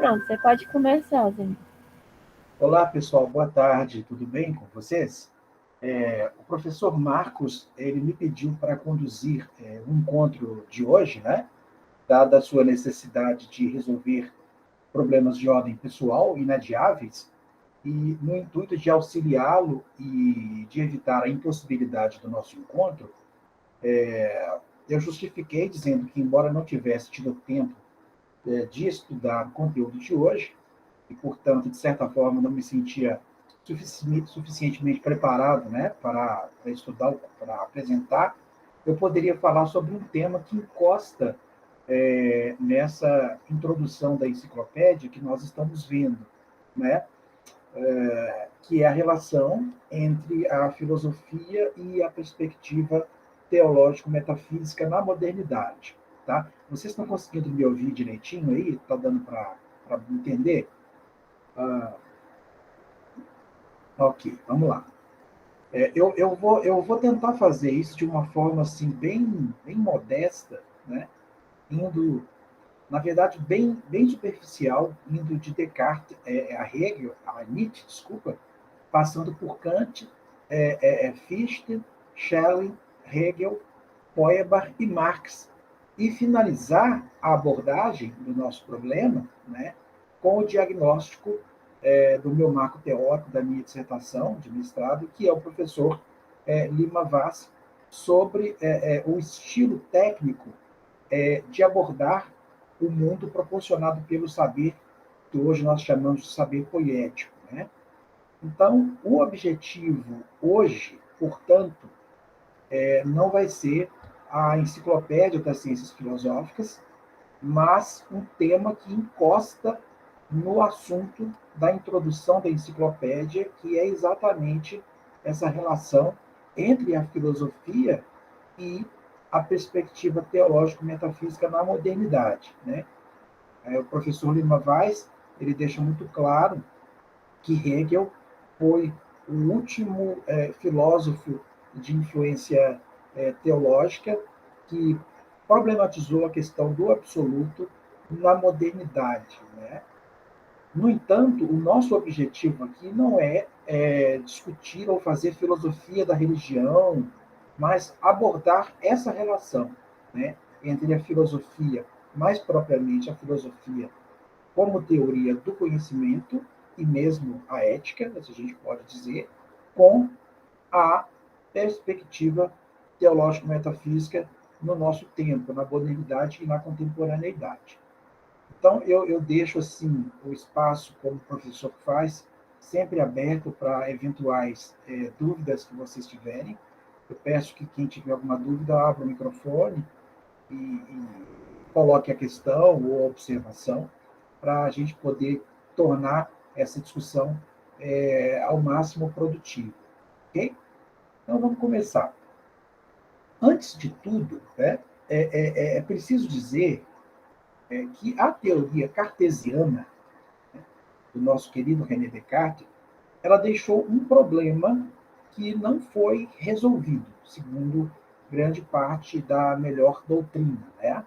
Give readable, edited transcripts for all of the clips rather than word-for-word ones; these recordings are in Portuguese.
Pronto, você pode começar, Zé. Olá, pessoal, boa tarde, tudo bem com vocês? O professor Marcos, ele me pediu para conduzir um encontro de hoje, né? Dada a sua necessidade de resolver problemas de ordem pessoal inadiáveis, e no intuito de auxiliá-lo e de evitar a impossibilidade do nosso encontro, eu justifiquei dizendo que, embora não tivesse tido tempo de estudar o conteúdo de hoje, e, portanto, de certa forma, não me sentia suficientemente preparado, né, para estudar, para apresentar, eu poderia falar sobre um tema que encosta nessa introdução da enciclopédia que nós estamos vendo, né, que é a relação entre a filosofia e a perspectiva teológico-metafísica na modernidade. Tá? Vocês estão conseguindo me ouvir direitinho aí? Está dando para entender? Ah, ok, vamos lá. Eu vou tentar fazer isso de uma forma assim, bem modesta, né? Indo, na verdade, bem superficial, indo de Descartes a Hegel, a Nietzsche, desculpa, passando por Kant, Fichte, Schelling, Hegel, Feuerbach e Marx, e finalizar a abordagem do nosso problema, né, com o diagnóstico do meu marco teórico da minha dissertação de mestrado, que é o professor Lima Vaz, sobre o estilo técnico de abordar o mundo proporcionado pelo saber, que hoje nós chamamos de saber poético. Né? Então, o objetivo hoje, portanto, não vai ser a enciclopédia das ciências filosóficas, mas um tema que encosta no assunto da introdução da enciclopédia, que é exatamente essa relação entre a filosofia e a perspectiva teológico-metafísica na modernidade. Né? O professor Lima Vaz ele deixa muito claro que Hegel foi o último filósofo de influência teológica que problematizou a questão do absoluto na modernidade. Né? No entanto, o nosso objetivo aqui não é discutir ou fazer filosofia da religião, mas abordar essa relação, né, entre a filosofia, mais propriamente a filosofia como teoria do conhecimento e mesmo a ética, se a gente pode dizer, com a perspectiva teológico-metafísica no nosso tempo, na modernidade e na contemporaneidade. Então, eu deixo assim o espaço, como o professor faz, sempre aberto para eventuais dúvidas que vocês tiverem. Eu peço que quem tiver alguma dúvida abra o microfone e coloque a questão ou a observação para a gente poder tornar essa discussão ao máximo produtiva. Ok? Então, vamos começar. Antes de tudo, né, é preciso dizer que a teoria cartesiana do nosso querido René Descartes, ela deixou um problema que não foi resolvido, segundo grande parte da melhor doutrina, né?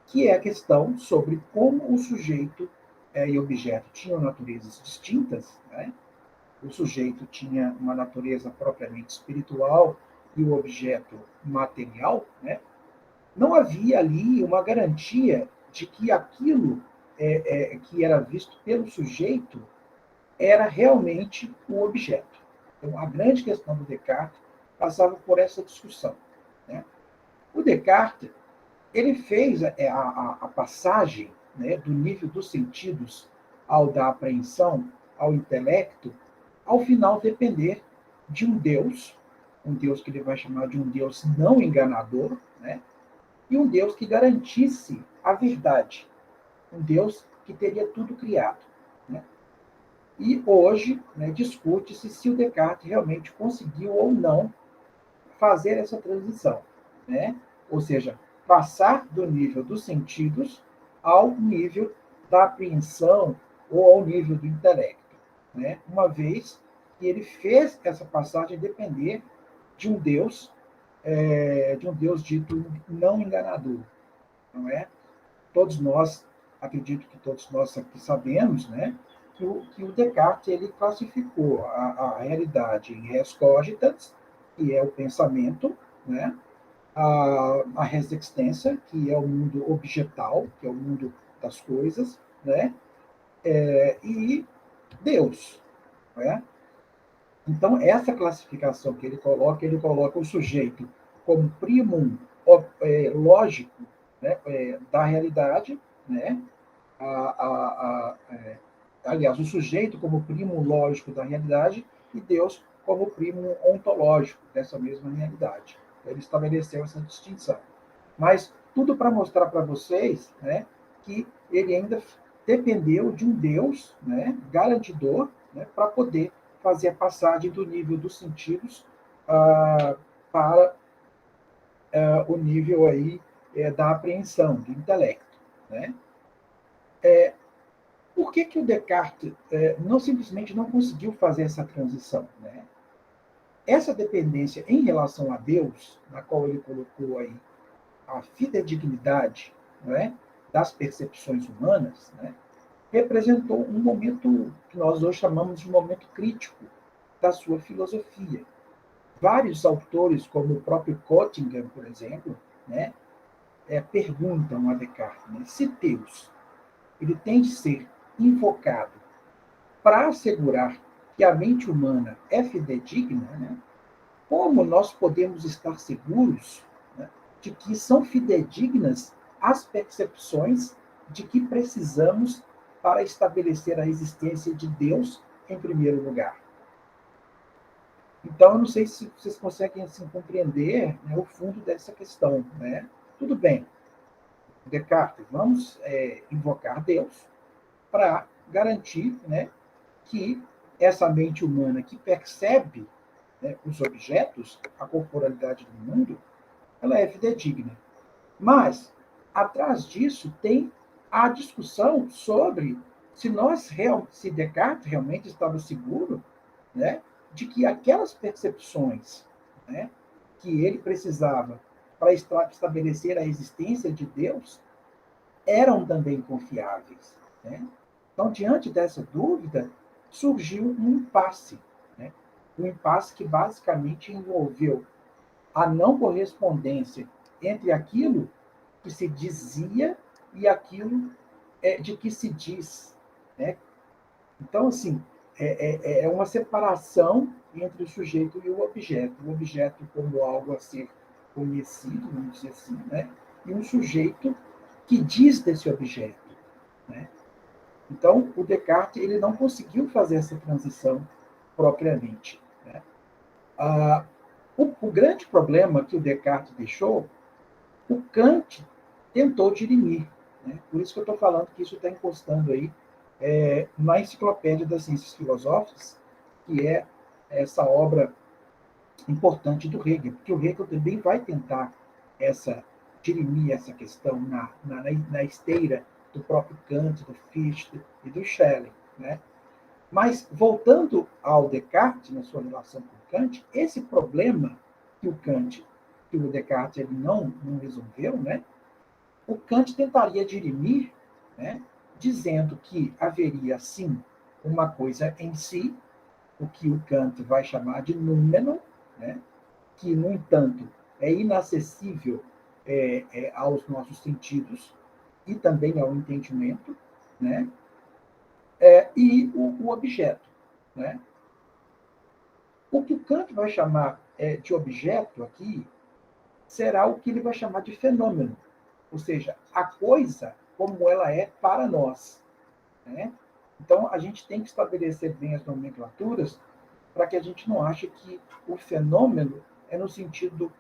Que é a questão sobre como o sujeito e objeto tinham naturezas distintas. Né? O sujeito tinha uma natureza propriamente espiritual e o objeto material. Né? Não havia ali uma garantia de que aquilo que era visto pelo sujeito era realmente o objeto. Então, a grande questão do Descartes passava por essa discussão. Né? O Descartes ele fez a passagem, né, do nível dos sentidos ao da apreensão, ao intelecto, ao final depender de um Deus que ele vai chamar de um Deus não enganador, né, e um Deus que garantisse a verdade, um Deus que teria tudo criado. Né? E hoje, né, discute-se se o Descartes realmente conseguiu ou não fazer essa transição, né? Ou seja, passar do nível dos sentidos ao nível da apreensão ou ao nível do intelecto, né? Uma vez que ele fez essa passagem depender de um Deus dito não enganador, não é? Todos nós acredito que todos nós aqui sabemos, né, que o Descartes ele classificou a realidade em res cogitans, que é o pensamento, né, a res extensa, que é o mundo objetal, que é o mundo das coisas, né, e Deus, né? Então, essa classificação que ele coloca o sujeito como primum lógico, né, da realidade, né? Aliás, o sujeito como primo lógico da realidade e Deus como primo ontológico dessa mesma realidade. Ele estabeleceu essa distinção. Mas tudo para mostrar para vocês, né, que ele ainda dependeu de um Deus, né, garantidor, né, para poder fazer a passagem do nível dos sentidos para o nível aí da apreensão, do intelecto, né? Por que o Descartes não simplesmente não conseguiu fazer essa transição, né? Essa dependência em relação a Deus, na qual ele colocou aí a fidedignidade, né, das percepções humanas, né, representou um momento que nós hoje chamamos de momento crítico da sua filosofia. Vários autores, como o próprio Göttingen, por exemplo, né, perguntam a Descartes, né, se Deus ele tem de ser invocado para assegurar que a mente humana é fidedigna, né, como nós podemos estar seguros, né, de que são fidedignas as percepções de que precisamos para estabelecer a existência de Deus em primeiro lugar? Então, eu não sei se vocês conseguem assim, compreender, né, o fundo dessa questão, né? Tudo bem, Descartes, vamos invocar Deus para garantir, né, que essa mente humana que percebe, né, os objetos, a corporalidade do mundo, ela é fidedigna. Mas, atrás disso, tem a discussão sobre se Descartes realmente estava seguro, né, de que aquelas percepções, né, que ele precisava para estabelecer a existência de Deus eram também confiáveis, né? Então, diante dessa dúvida, surgiu um impasse, né? Um impasse que basicamente envolveu a não correspondência entre aquilo que se dizia e aquilo de que se diz, né? Então, assim, é uma separação entre o sujeito e o objeto como algo a ser conhecido, vamos dizer assim, né? E um sujeito que diz desse objeto, né? Então, o Descartes ele não conseguiu fazer essa transição propriamente, né? Ah, o grande problema que o Descartes deixou, o Kant tentou dirimir, né? Por isso que eu estou falando que isso está encostando aí na Enciclopédia das Ciências Filosóficas, que é essa obra importante do Hegel, porque o Hegel também vai tentar dirimir essa questão na esteira do próprio Kant, do Fichte e do Schelling, né? Mas, voltando ao Descartes, na sua relação com Kant, esse problema que o Descartes ele não resolveu, né? O Kant tentaria dirimir, né, dizendo que haveria, sim, uma coisa em si, o que o Kant vai chamar de númeno, né, que, no entanto, é inacessível aos nossos sentidos e também ao entendimento, né, e o objeto. Né? O que o Kant vai chamar de objeto aqui será o que ele vai chamar de fenômeno, ou seja, a coisa como ela é para nós. Né? Então, a gente tem que estabelecer bem as nomenclaturas para que a gente não ache que o fenômeno é no sentido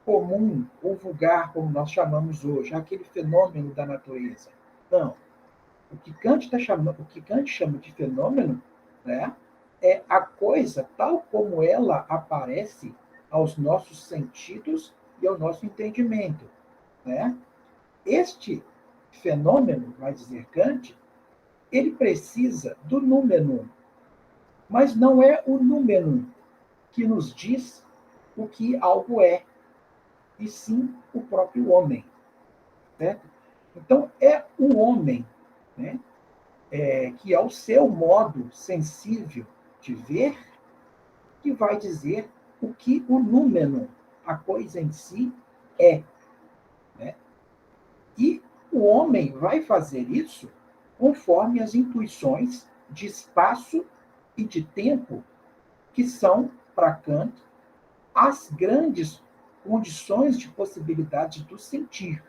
comum ou vulgar, como nós chamamos hoje, aquele fenômeno da natureza. Não. O que Kant chama de fenômeno, né, é a coisa tal como ela aparece aos nossos sentidos e ao nosso entendimento. Né? Este fenômeno, vai dizer Kant, ele precisa do número, mas não é o número que nos diz o que algo é, e sim o próprio homem. Certo? Então, é o homem né? Que é o seu modo sensível de ver, que vai dizer o que o númeno, a coisa em si, é. Né? E o homem vai fazer isso conforme as intuições de espaço e de tempo, que são, para Kant, as grandes condições de possibilidade do sentir.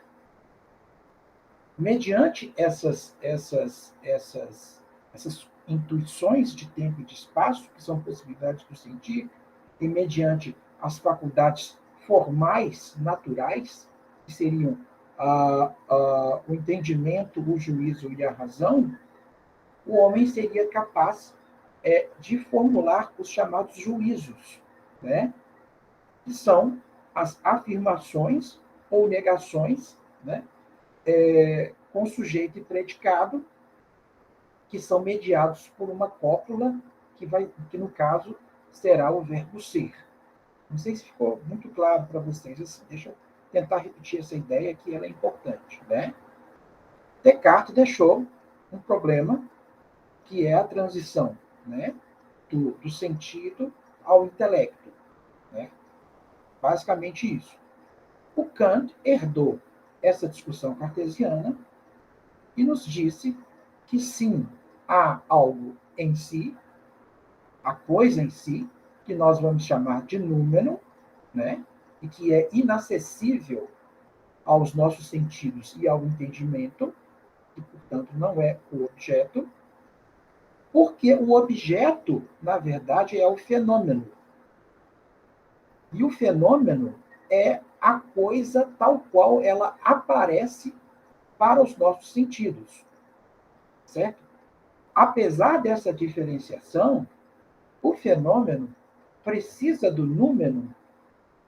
Mediante essas intuições de tempo e de espaço, que são possibilidades do sentir, e mediante as faculdades formais, naturais, que seriam o entendimento, o juízo e a razão, o homem seria capaz de formular os chamados juízos, né? Que são as afirmações ou negações, né? Com sujeito e predicado, que são mediados por uma cópula, que no caso será o verbo ser. Não sei se ficou muito claro para vocês. Assim, deixa eu tentar repetir essa ideia, que ela é importante. Né? Descartes deixou um problema, que é a transição, né, do sentido ao intelecto. Né? Basicamente isso. O Kant herdou essa discussão cartesiana e nos disse que sim, há algo em si, a coisa em si, que nós vamos chamar de número, né? E que é inacessível aos nossos sentidos e ao entendimento, e, portanto, não é o objeto, porque o objeto, na verdade, é o fenômeno. E o fenômeno é a coisa tal qual ela aparece para os nossos sentidos. Certo? Apesar dessa diferenciação, o fenômeno precisa do número,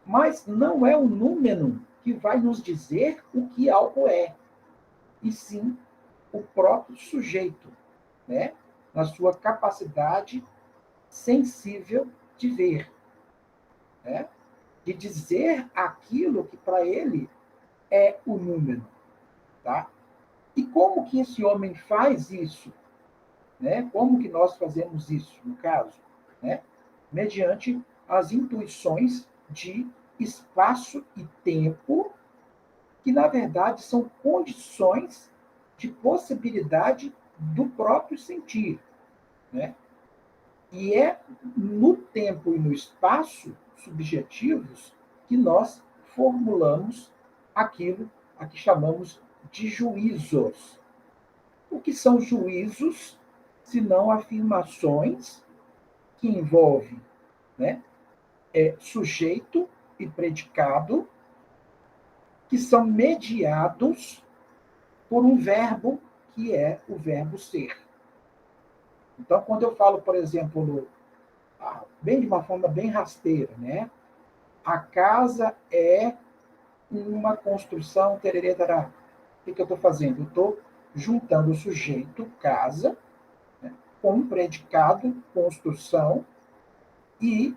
mas não é o número que vai nos dizer o que algo é, e sim o próprio sujeito, né? Na sua capacidade sensível de ver, né? De dizer aquilo que para ele é o número. Tá? E como que esse homem faz isso? Né? Como que nós fazemos isso, no caso? Né? Mediante as intuições de espaço e tempo, que, na verdade, são condições de possibilidade do próprio sentir. Né? E é no tempo e no espaço subjetivos que nós formulamos aquilo a que chamamos de juízos. O que são juízos, senão afirmações que envolvem, né, sujeito e predicado, que são mediados por um verbo que é o verbo ser. Então, quando eu falo, por exemplo, bem de uma forma bem rasteira, né? A casa é uma construção, tererê, tará. O que eu estou fazendo? Eu estou juntando o sujeito, casa, né, com um predicado, construção, e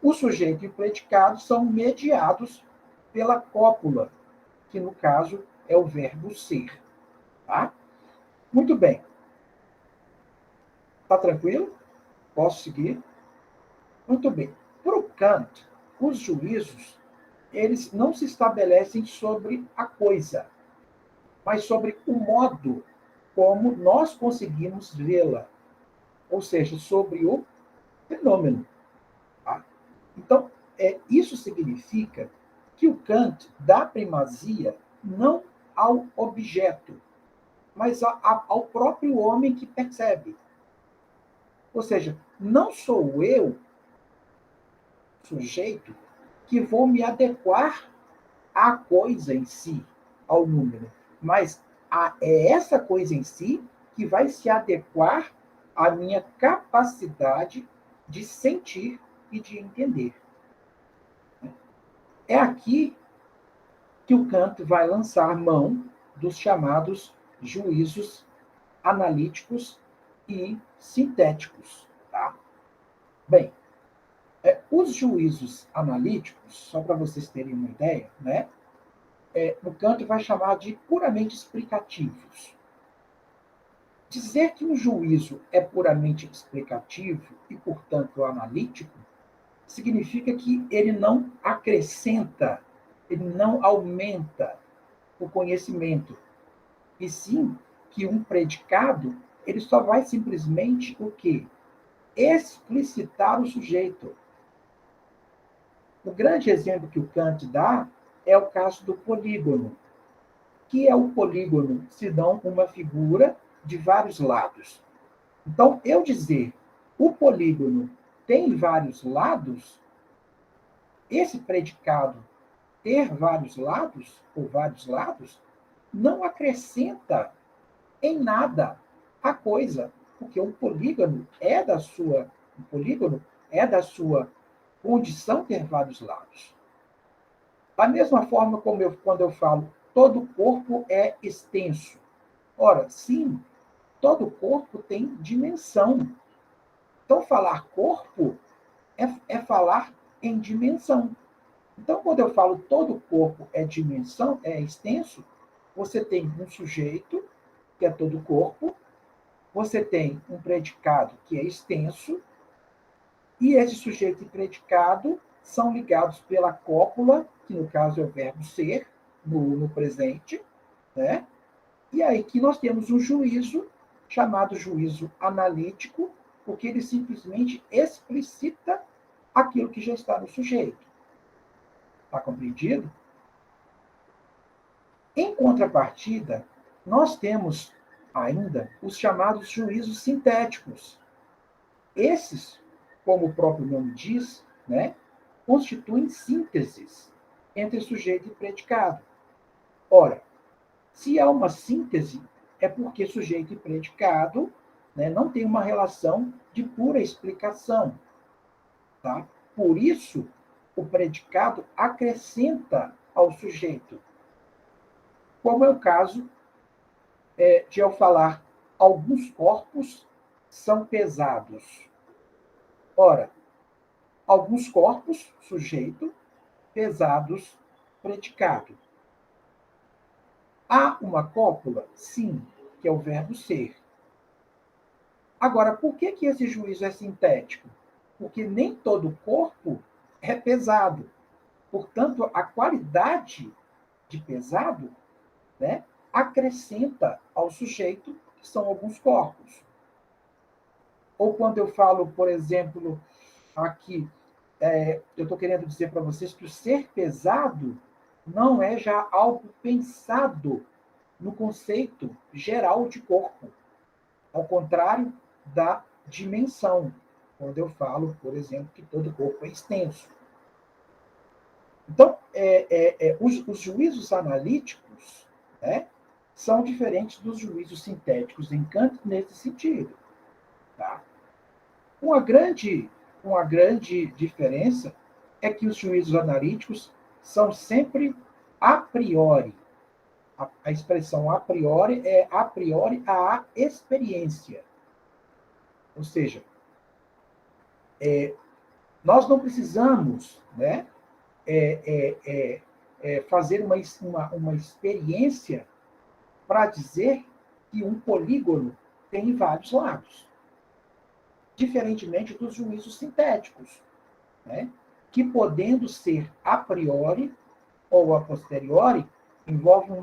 o sujeito e o predicado são mediados pela cópula, que no caso é o verbo ser. Tá? Muito bem. Está tranquilo? Posso seguir? Muito bem. Para o Kant, os juízos, eles não se estabelecem sobre a coisa, mas sobre o modo como nós conseguimos vê-la, ou seja, sobre o fenômeno. Tá? Então, isso significa que o Kant dá primazia não ao objeto, mas ao próprio homem que percebe. Ou seja, não sou eu, sujeito, que vou me adequar à coisa em si, ao número, mas é essa coisa em si que vai se adequar à minha capacidade de sentir e de entender. É aqui que o Kant vai lançar mão dos chamados juízos analíticos e sintéticos. Tá? Bem, os juízos analíticos, só para vocês terem uma ideia, né, o Kant vai chamar de puramente explicativos. Dizer que um juízo é puramente explicativo e, portanto, analítico, significa que ele não acrescenta, ele não aumenta o conhecimento, e sim que um predicado ele só vai simplesmente o quê? Explicitar o sujeito. O grande exemplo que o Kant dá é o caso do polígono. Que é o polígono? Se não uma figura de vários lados. Então, eu dizer o polígono tem vários lados, esse predicado ter vários lados, ou vários lados, não acrescenta em nada a coisa, porque um polígono é da sua condição ter vários lados. Da mesma forma como quando eu falo todo o corpo é extenso. Ora, sim, todo corpo tem dimensão. Então, falar corpo é falar em dimensão. Então, quando eu falo todo corpo é dimensão, é extenso, você tem um sujeito, que é todo corpo, você tem um predicado, que é extenso, e esse sujeito e predicado são ligados pela cópula, que no caso é o verbo ser, no presente, né? E aí que nós temos um juízo, chamado juízo analítico, porque ele simplesmente explicita aquilo que já está no sujeito. Está compreendido? Em contrapartida, nós temos ainda os chamados juízos sintéticos. Esses, como o próprio nome diz, né, constituem sínteses entre sujeito e predicado. Ora, se há uma síntese, é porque sujeito e predicado, né, não tem uma relação de pura explicação. Tá? Por isso, o predicado acrescenta ao sujeito, como é o caso de eu falar alguns corpos são pesados. Ora, alguns corpos, sujeito, pesados, predicado. Há uma cópula? Sim, que é o verbo ser. Agora, por que esse juízo é sintético? Porque nem todo corpo é pesado. Portanto, a qualidade de pesado, né, acrescenta ao sujeito, que são alguns corpos. Ou quando eu falo, por exemplo, aqui, eu estou querendo dizer para vocês que o ser pesado não é já algo pensado no conceito geral de corpo. Ao contrário da dimensão, quando eu falo, por exemplo, que todo corpo é extenso. Então, os juízos analíticos, né, são diferentes dos juízos sintéticos em Kant nesse sentido. Tá? Uma grande diferença é que os juízos analíticos são sempre a priori. A expressão a priori é a priori a experiência. Ou seja, nós não precisamos, né, fazer uma experiência para dizer que um polígono tem vários lados. Diferentemente dos juízos sintéticos, né, que podendo ser a priori ou a posteriori, envolve um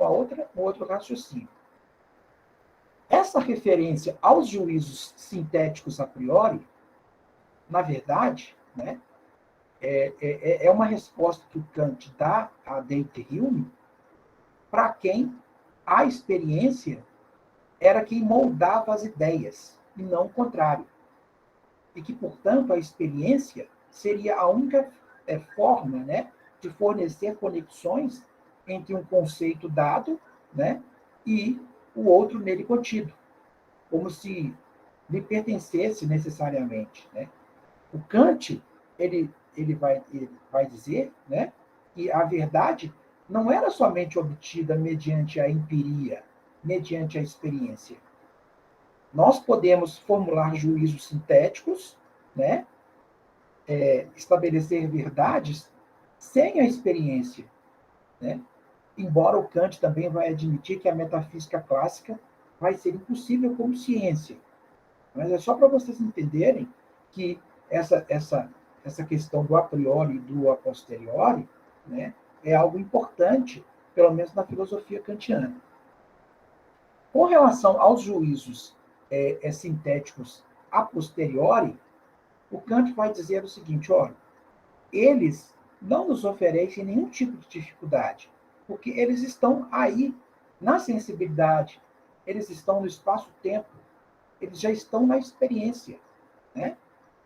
outro raciocínio. Essa referência aos juízos sintéticos a priori, na verdade, né, é uma resposta que o Kant dá a Dieter-Hume para quem a experiência era quem moldava as ideias, e não o contrário. E que, portanto, a experiência seria a única forma, né, de fornecer conexões entre um conceito dado, né, e o outro nele contido, como se lhe pertencesse necessariamente. Né? O Kant ele vai dizer, né, que a verdade não era somente obtida mediante a empiria, mediante a experiência. Nós podemos formular juízos sintéticos, né, estabelecer verdades sem a experiência. Né? Embora o Kant também vai admitir que a metafísica clássica vai ser impossível como ciência. Mas é só para vocês entenderem que essa questão do a priori e do a posteriori, né, é algo importante, pelo menos na filosofia kantiana. Com relação aos juízos sintéticos a posteriori, o Kant vai dizer o seguinte: olha, eles não nos oferecem nenhum tipo de dificuldade, porque eles estão aí na sensibilidade, eles estão no espaço-tempo, eles já estão na experiência, né?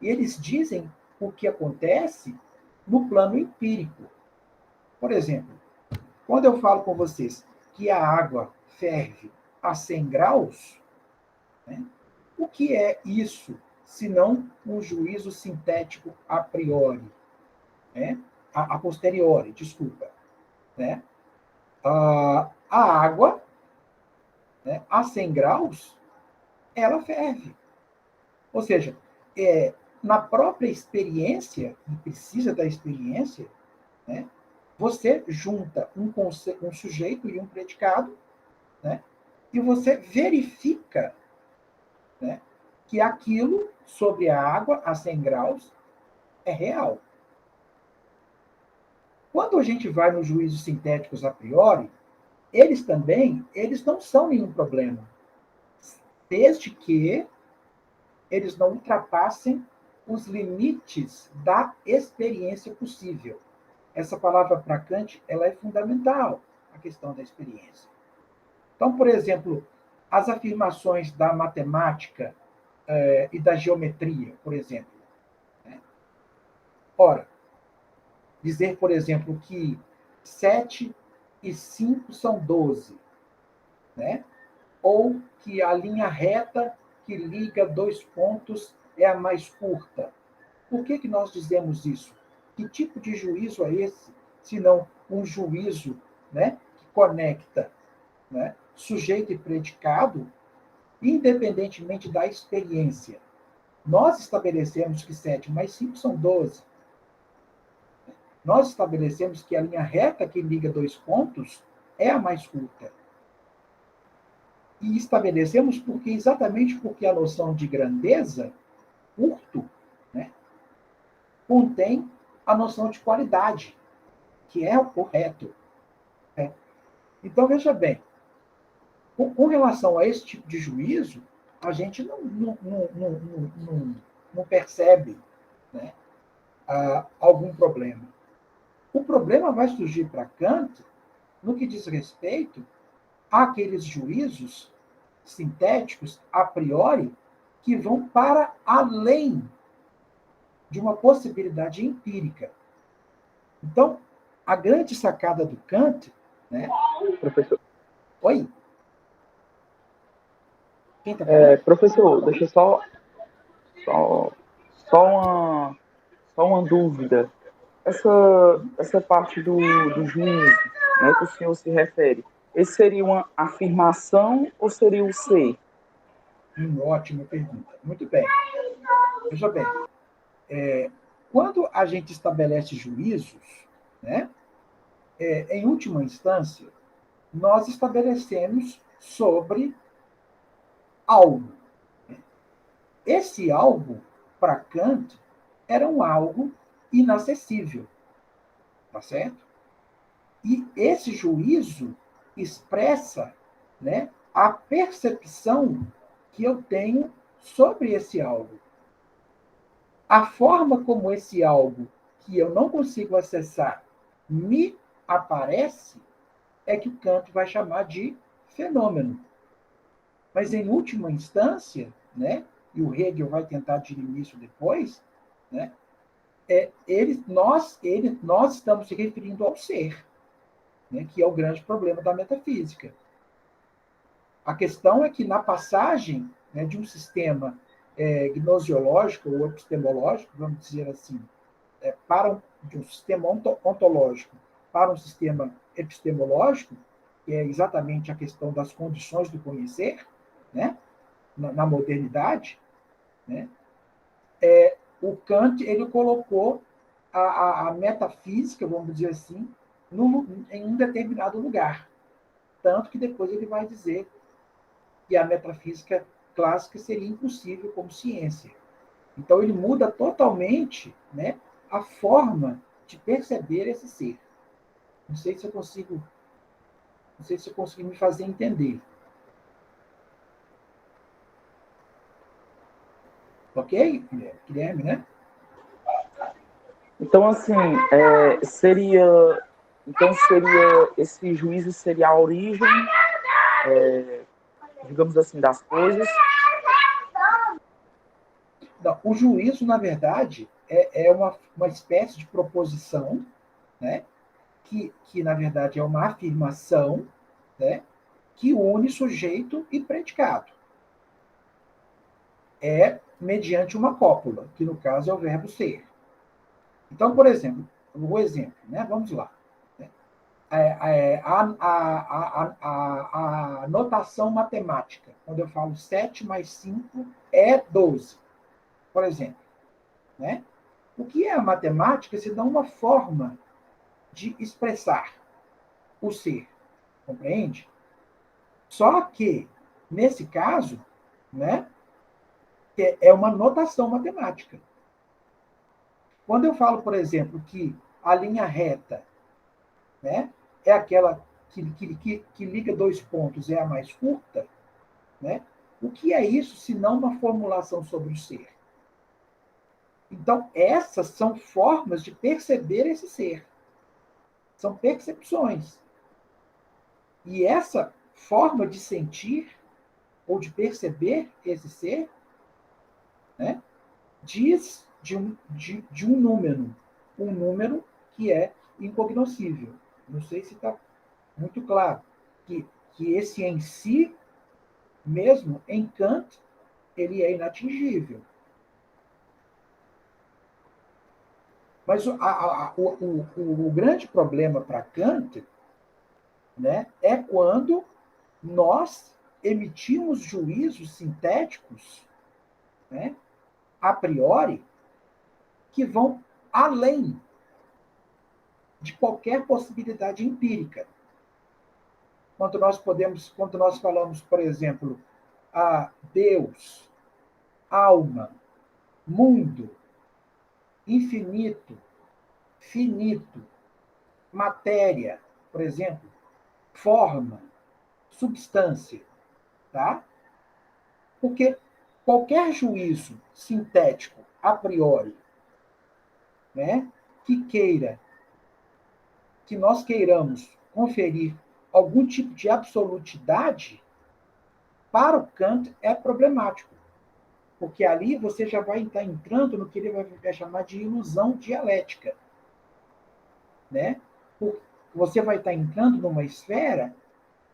E eles dizem o que acontece no plano empírico. Por exemplo, quando eu falo com vocês que a água ferve a 100 graus, né, o que é isso, senão um juízo sintético a priori, né? A posteriori, desculpa. Né? A água, né, a 100 graus, ela ferve. Ou seja, na própria experiência, e precisa da experiência, né, você junta um sujeito e um predicado, né, e você verifica, né, que aquilo sobre a água a 100 graus é real. Quando a gente vai nos juízos sintéticos a priori, eles não são nenhum problema, desde que eles não ultrapassem os limites da experiência possível. Essa palavra para Kant, ela é fundamental, a questão da experiência. Então, por exemplo, as afirmações da matemática e da geometria, por exemplo. Né? Ora, dizer, por exemplo, que 7 e 5 são 12, né? Ou que a linha reta que liga dois pontos é a mais curta. Por que nós dizemos isso? Que tipo de juízo é esse, se não um juízo, né, que conecta, né, sujeito e predicado, independentemente da experiência? Nós estabelecemos que 7 mais 5 são 12. Nós estabelecemos que a linha reta que liga dois pontos é a mais curta. E estabelecemos exatamente porque a noção de grandeza, curto, né, contém a noção de qualidade, que é o correto. Né? Então, veja bem, com relação a esse tipo de juízo, a gente não percebe, né, algum problema. O problema vai surgir para Kant no que diz respeito àqueles juízos sintéticos, a priori, que vão para além de uma possibilidade empírica. Então, a grande sacada do Kant, né? Professor, Oi? Quem tá falando? professor, deixa só, só uma, só uma dúvida. Essa parte do juízo, né, que o senhor se refere, esse seria uma afirmação ou seria o ser? Ótima pergunta. Muito bem. Veja bem, quando a gente estabelece juízos, né, em última instância, nós estabelecemos sobre algo. Esse algo, para Kant, era um algo inacessível. Tá certo? E esse juízo expressa, né, a percepção que eu tenho sobre esse algo. A forma como esse algo, que eu não consigo acessar, me aparece, é que o Kant vai chamar de fenômeno. Mas, em última instância, né, e o Hegel vai tentar dirimir isso depois, né, nós estamos se referindo ao ser, né, que é o grande problema da metafísica. A questão é que, na passagem, né, de um sistema gnosiológico ou epistemológico, vamos dizer assim, de um sistema ontológico para um sistema epistemológico, que é exatamente a questão das condições do conhecer, né, na modernidade, né, o Kant ele colocou a metafísica, vamos dizer assim, em um determinado lugar. Tanto que depois ele vai dizer e a metafísica clássica seria impossível como ciência. Então, ele muda totalmente, né, a forma de perceber esse ser. Não sei se eu consigo, não sei se eu consegui me fazer entender. Ok, Guilherme, né? Então, assim, seria. Então, seria. Esse juízo seria a origem, digamos assim, das coisas. Não, o juízo, na verdade, é uma espécie de proposição, né? Que, na verdade, é uma afirmação, né? Que une sujeito e predicado. É mediante uma cópula, que no caso é o verbo ser. Então, por exemplo, o exemplo, né? Vamos lá. A notação matemática, quando eu falo 7 mais 5 é 12, por exemplo. Né? O que é a matemática se não uma forma de expressar o ser? Compreende? Só que, nesse caso, né, é uma notação matemática. Quando eu falo, por exemplo, que a linha reta, né, é aquela que liga dois pontos, é a mais curta, né? O que é isso se não uma formulação sobre o ser? Então, essas são formas de perceber esse ser. São percepções. E essa forma de sentir ou de perceber esse ser, né, diz de um número que é incognoscível. Não sei se está muito claro. Que esse em si, mesmo em Kant, ele é inatingível. Mas o grande problema para Kant, né, é quando nós emitimos juízos sintéticos, né, a priori, que vão além de qualquer possibilidade empírica. Quando nós falamos, por exemplo, a Deus, alma, mundo, infinito, finito, matéria, por exemplo, forma, substância, tá? Porque qualquer juízo sintético a priori, né, que nós queiramos conferir algum tipo de absolutidade, para o Kant é problemático, porque ali você já vai estar entrando no que ele vai chamar de ilusão dialética, né? Você vai estar entrando numa esfera,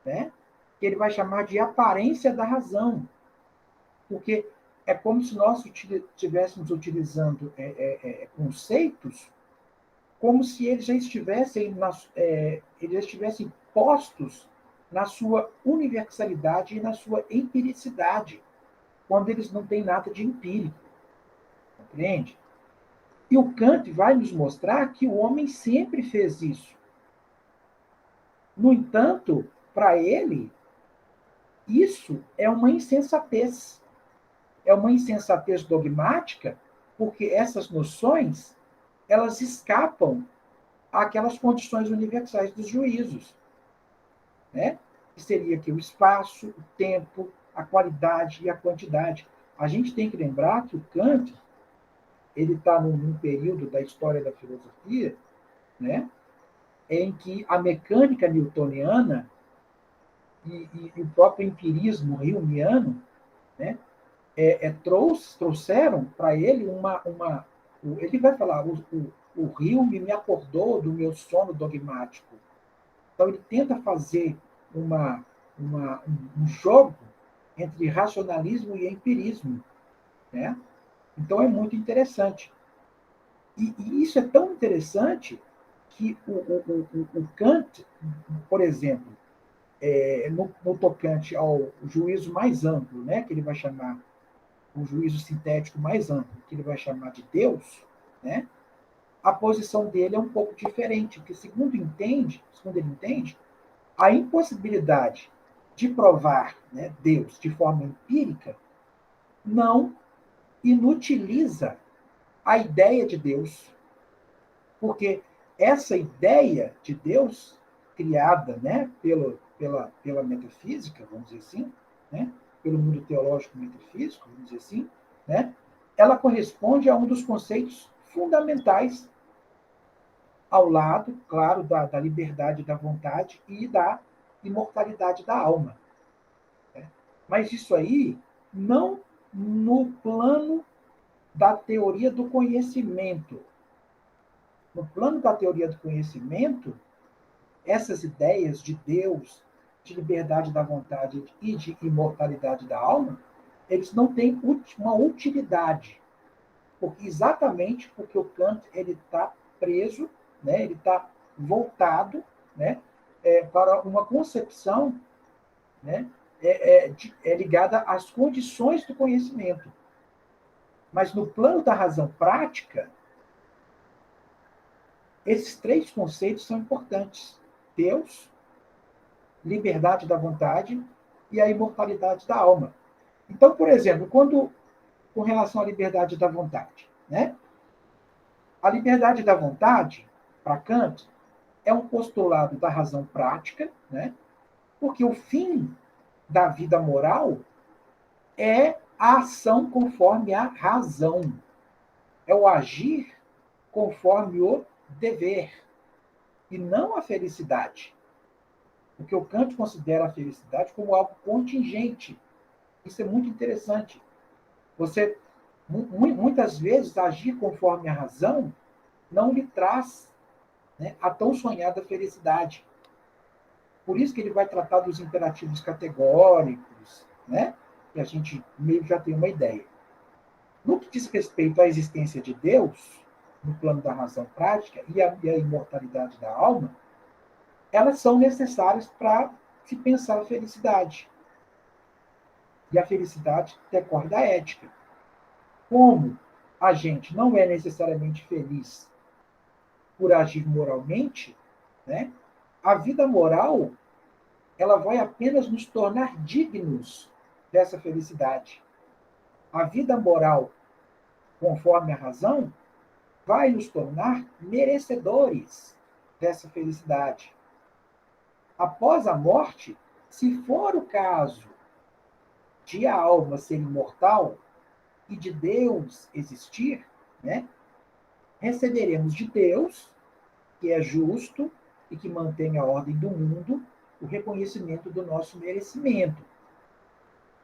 né, que ele vai chamar de aparência da razão, porque é como se nós estivéssemos utilizando conceitos como se eles já estivessem postos na sua universalidade e na sua empiricidade, quando eles não têm nada de empírico. Compreende? E o Kant vai nos mostrar que o homem sempre fez isso. No entanto, para ele, isso é uma insensatez. É uma insensatez dogmática, porque essas noções elas escapam àquelas condições universais dos juízos, né? Que seria aqui o espaço, o tempo, a qualidade e a quantidade. A gente tem que lembrar que o Kant ele está num período da história da filosofia, né, em que a mecânica newtoniana e o próprio empirismo humeano, né, trouxeram para ele ele vai falar, o Hume me acordou do meu sono dogmático. Então, ele tenta fazer um jogo entre racionalismo e empirismo, né? Então, é muito interessante. E isso é tão interessante que o Kant, por exemplo, no tocante ao juízo mais amplo, né, que ele vai chamar o juízo sintético mais amplo, que ele vai chamar de Deus, né, a posição dele é um pouco diferente, porque segundo ele entende, a impossibilidade de provar, né, Deus de forma empírica, não inutiliza a ideia de Deus, porque essa ideia de Deus, criada, né, pela metafísica, vamos dizer assim, né, pelo mundo teológico metafísico, vamos dizer assim, né, ela corresponde a um dos conceitos fundamentais ao lado, claro, da liberdade da vontade e da imortalidade da alma. Né? Mas isso aí não no plano da teoria do conhecimento. No plano da teoria do conhecimento, essas ideias de Deus, de liberdade da vontade e de imortalidade da alma, eles não têm uma utilidade. Exatamente porque o Kant está preso, né, ele está voltado, né, para uma concepção, né, ligada às condições do conhecimento. Mas no plano da razão prática, esses três conceitos são importantes: Deus, liberdade da vontade e a imortalidade da alma. Então, por exemplo, com relação à liberdade da vontade, né? A liberdade da vontade, para Kant, é um postulado da razão prática, né? Porque o fim da vida moral é a ação conforme a razão, é o agir conforme o dever, e não a felicidade. Porque o Kant considera a felicidade como algo contingente. Isso é muito interessante. Você, muitas vezes, agir conforme a razão não lhe traz, né, a tão sonhada felicidade. Por isso que ele vai tratar dos imperativos categóricos, né? E a gente meio que já tem uma ideia. No que diz respeito à existência de Deus, no plano da razão prática, e a imortalidade da alma, elas são necessárias para se pensar a felicidade. E a felicidade decorre da ética. Como a gente não é necessariamente feliz por agir moralmente, né? A vida moral, ela vai apenas nos tornar dignos dessa felicidade. A vida moral, conforme a razão, vai nos tornar merecedores dessa felicidade. Após a morte, se for o caso de a alma ser imortal e de Deus existir, né, receberemos de Deus, que é justo e que mantém a ordem do mundo, o reconhecimento do nosso merecimento.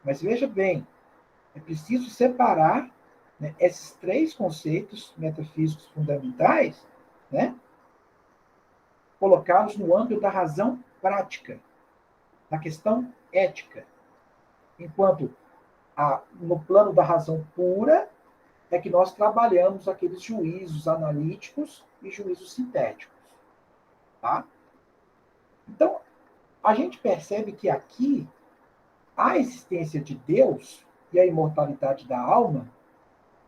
Mas veja bem, é preciso separar, né, esses três conceitos metafísicos fundamentais, né, colocá-los no âmbito da razão prática, da questão ética. Enquanto no plano da razão pura é que nós trabalhamos aqueles juízos analíticos e juízos sintéticos. Tá? Então, a gente percebe que aqui a existência de Deus e a imortalidade da alma,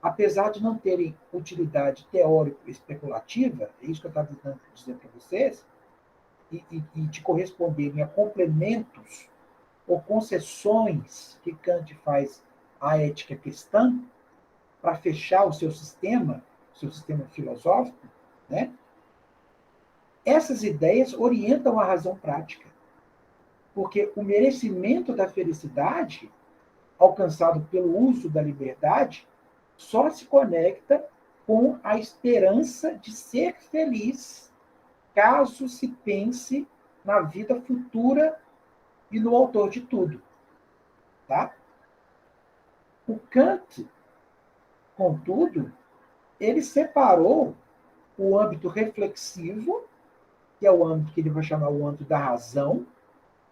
apesar de não terem utilidade teórico-especulativa, é isso que eu estava tentando dizer para vocês, e de corresponderem a complementos ou concessões que Kant faz à ética cristã, para fechar o seu sistema filosófico, né? Essas ideias orientam a razão prática. Porque o merecimento da felicidade, alcançado pelo uso da liberdade, só se conecta com a esperança de ser feliz, caso se pense na vida futura e no autor de tudo. Tá? O Kant, contudo, ele separou o âmbito reflexivo, que é o âmbito que ele vai chamar o âmbito da razão,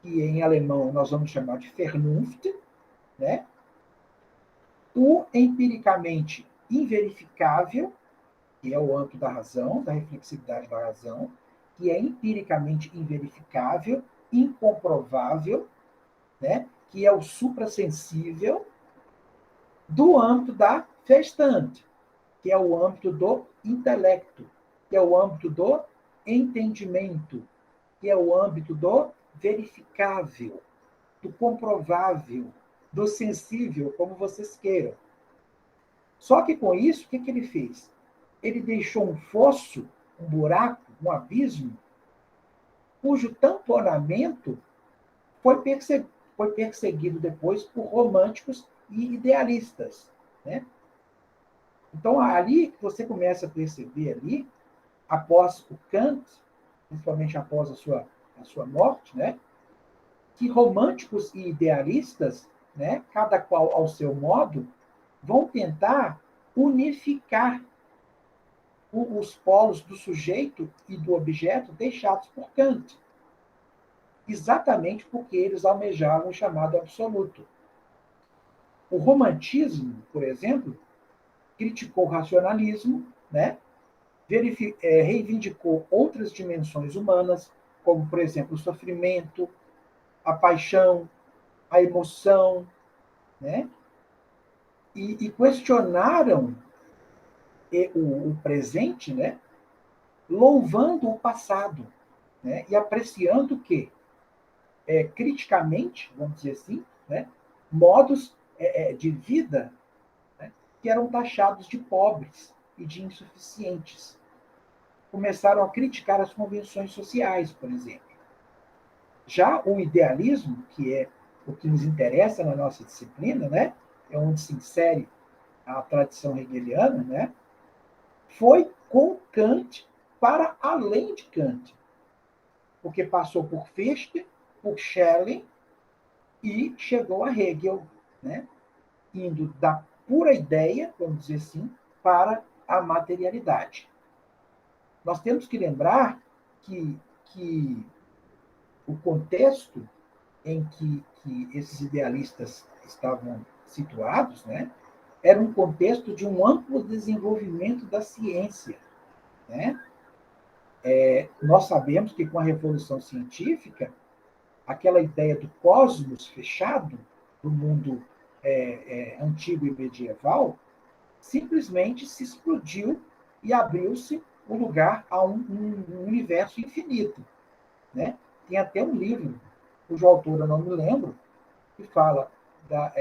que em alemão nós vamos chamar de Vernunft, né? O empiricamente inverificável, que é o âmbito da razão, da reflexividade da razão, que é empiricamente inverificável, incomprovável, né? Que é o suprassensível, do âmbito da Verstand, que é o âmbito do intelecto, que é o âmbito do entendimento, que é o âmbito do verificável, do comprovável, do sensível, como vocês queiram. Só que com isso, o que ele fez? Ele deixou um fosso, um buraco, um abismo, cujo tamponamento foi perseguido depois por românticos e idealistas, né? Então, ali você começa a perceber ali, após o Kant, principalmente após a sua morte, né? Que românticos e idealistas, né? Cada qual ao seu modo, vão tentar unificar os polos do sujeito e do objeto deixados por Kant, exatamente porque eles almejavam o chamado absoluto. O romantismo, por exemplo, criticou o racionalismo, né? Reivindicou outras dimensões humanas, como, por exemplo, o sofrimento, a paixão, a emoção, né? E questionaram o presente, né? Louvando o passado, né? E apreciando que, criticamente, vamos dizer assim, né? Modos de vida, né? Que eram taxados de pobres e de insuficientes. Começaram a criticar as convenções sociais, por exemplo. Já o idealismo, que é o que nos interessa na nossa disciplina, né? É onde se insere a tradição hegeliana, né? Foi com Kant para além de Kant, porque passou por Fichte, por Schelling e chegou a Hegel, né? Indo da pura ideia, vamos dizer assim, para a materialidade. Nós temos que lembrar que o contexto em que esses idealistas estavam situados, né, era um contexto de um amplo desenvolvimento da ciência, né? Nós sabemos que com a Revolução Científica, aquela ideia do cosmos fechado, do mundo antigo e medieval, simplesmente se explodiu e abriu-se o lugar a um universo infinito, né? Tem até um livro, cujo autor eu não me lembro, que fala da,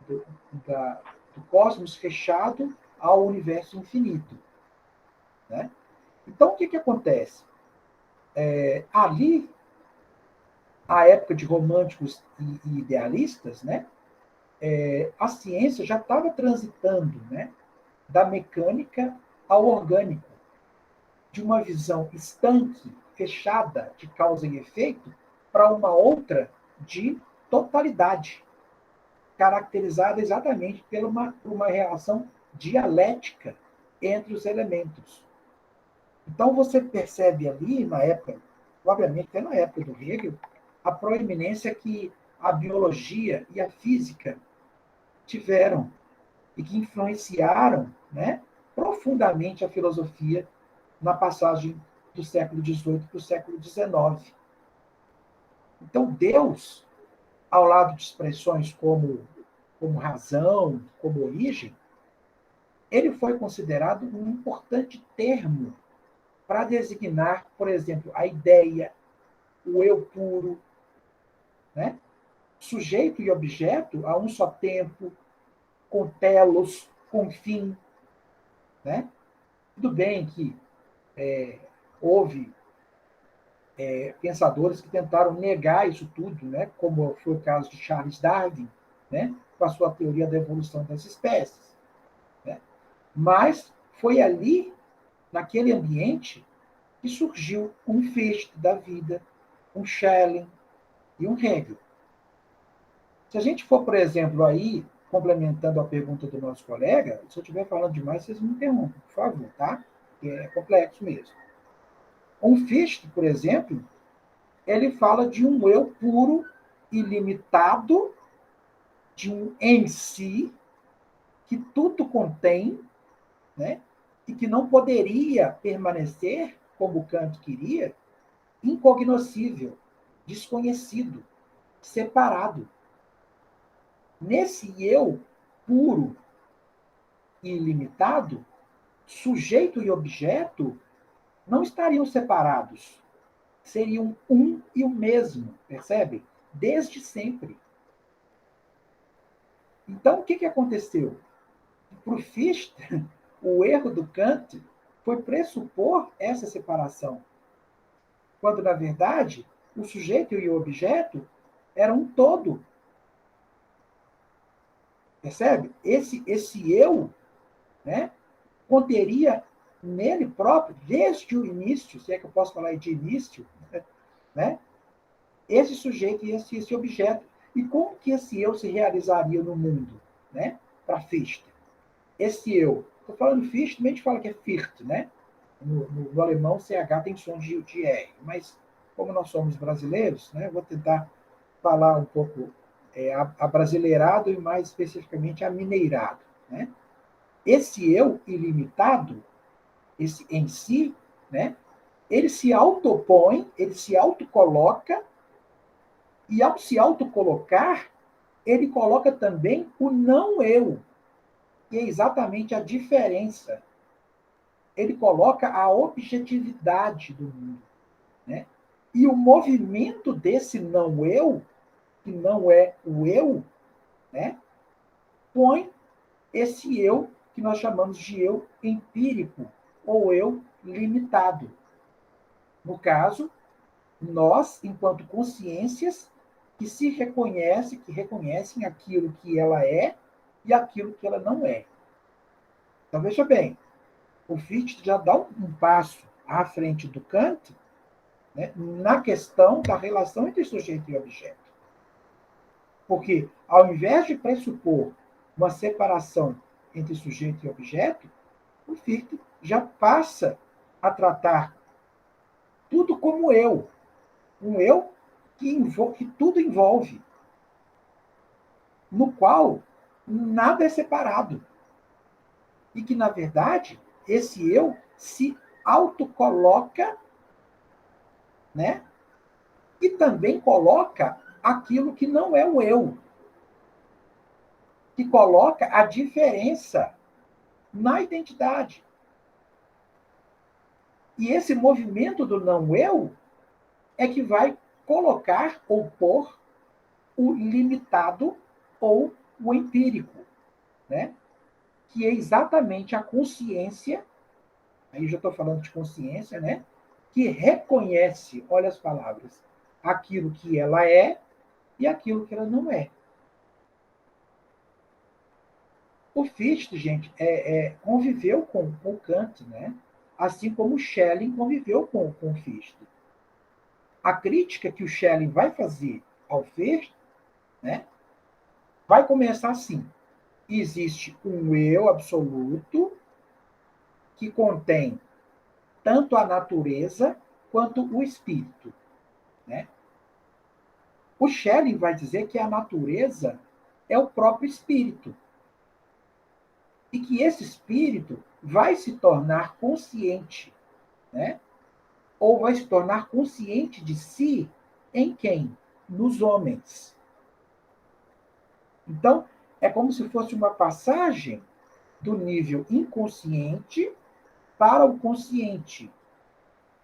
do, do, da, do cosmos fechado ao universo infinito, né? Então, o que acontece? Ali, a época de românticos e idealistas, né? A ciência já estava transitando, né? Da mecânica ao orgânico, de uma visão estanque, fechada, de causa e efeito, para uma outra de totalidade, caracterizada exatamente por uma relação dialética entre os elementos. Então, você percebe ali, na época, obviamente até na época do Hegel, a proeminência que a biologia e a física tiveram e que influenciaram, né, profundamente a filosofia na passagem do século XVIII para o século XIX. Então, Deus, ao lado de expressões como razão, como origem, ele foi considerado um importante termo para designar, por exemplo, a ideia, o eu puro, né? Sujeito e objeto a um só tempo, com telos, com fim, né? Tudo bem que houve pensadores que tentaram negar isso tudo, né? Como foi o caso de Charles Darwin, né? Com a sua teoria da evolução das espécies, né? Mas foi ali, naquele ambiente, que surgiu um Fichte da vida, um Schelling e um Hegel. Se a gente for, por exemplo, aí, complementando a pergunta do nosso colega, se eu estiver falando demais, vocês me interrompem, por favor, tá? Porque é complexo mesmo. Um Fichte, por exemplo, ele fala de um eu puro, ilimitado, de um em si, que tudo contém, né? E que não poderia permanecer, como Kant queria, incognoscível, desconhecido, separado. Nesse eu puro e ilimitado, sujeito e objeto não estariam separados. seriam um e o mesmo, percebe? Desde sempre. Então, o que aconteceu? Para o Fichte, o erro do Kant foi pressupor essa separação, quando, na verdade, o sujeito e o objeto eram um todo. Percebe? Esse eu, né, conteria nele próprio, desde o início, se é que eu posso falar de início, né, esse sujeito e esse objeto. E como que esse eu se realizaria no mundo, né, para Fichte? Esse eu, estou falando Fichte, também a gente fala que é Fichte, né? No alemão, CH tem som de R, mas como nós somos brasileiros, né, vou tentar falar um pouco abrasileirado e mais especificamente amineirado, né? Esse eu ilimitado, esse em si, né, ele se autopõe, ele se autocoloca, e ao se autocolocar, ele coloca também o não eu, que é exatamente a diferença. Ele coloca a objetividade do mundo, né? E o movimento desse não eu, que não é o eu, né, põe esse eu que nós chamamos de eu empírico ou eu limitado. No caso, nós, enquanto consciências que se reconhecem, que reconhecem aquilo que ela é e aquilo que ela não é. Então, veja bem, o Fichte já dá um passo à frente do Kant, né, na questão da relação entre sujeito e objeto. Porque, ao invés de pressupor uma separação entre sujeito e objeto, o Fichte já passa a tratar tudo como eu, um eu que tudo envolve, no qual nada é separado. E que, na verdade, esse eu se autocoloca, né? E também coloca aquilo que não é o eu, que coloca a diferença na identidade. E esse movimento do não eu é que vai colocar ou pôr o limitado ou o empírico, né? Que é exatamente a consciência, aí já estou falando de consciência, né? Que reconhece, olha as palavras, aquilo que ela é e aquilo que ela não é. O Fichte, gente, conviveu com o Kant, né? Assim como o Schelling conviveu com o Fichte. A crítica que o Schelling vai fazer ao Fichte, né, vai começar assim. Existe um eu absoluto que contém tanto a natureza quanto o espírito, né? O Schelling vai dizer que a natureza é o próprio espírito e que esse espírito vai se tornar consciente, né? Ou vai se tornar consciente de si em quem? Nos homens. Então, é como se fosse uma passagem do nível inconsciente para o consciente,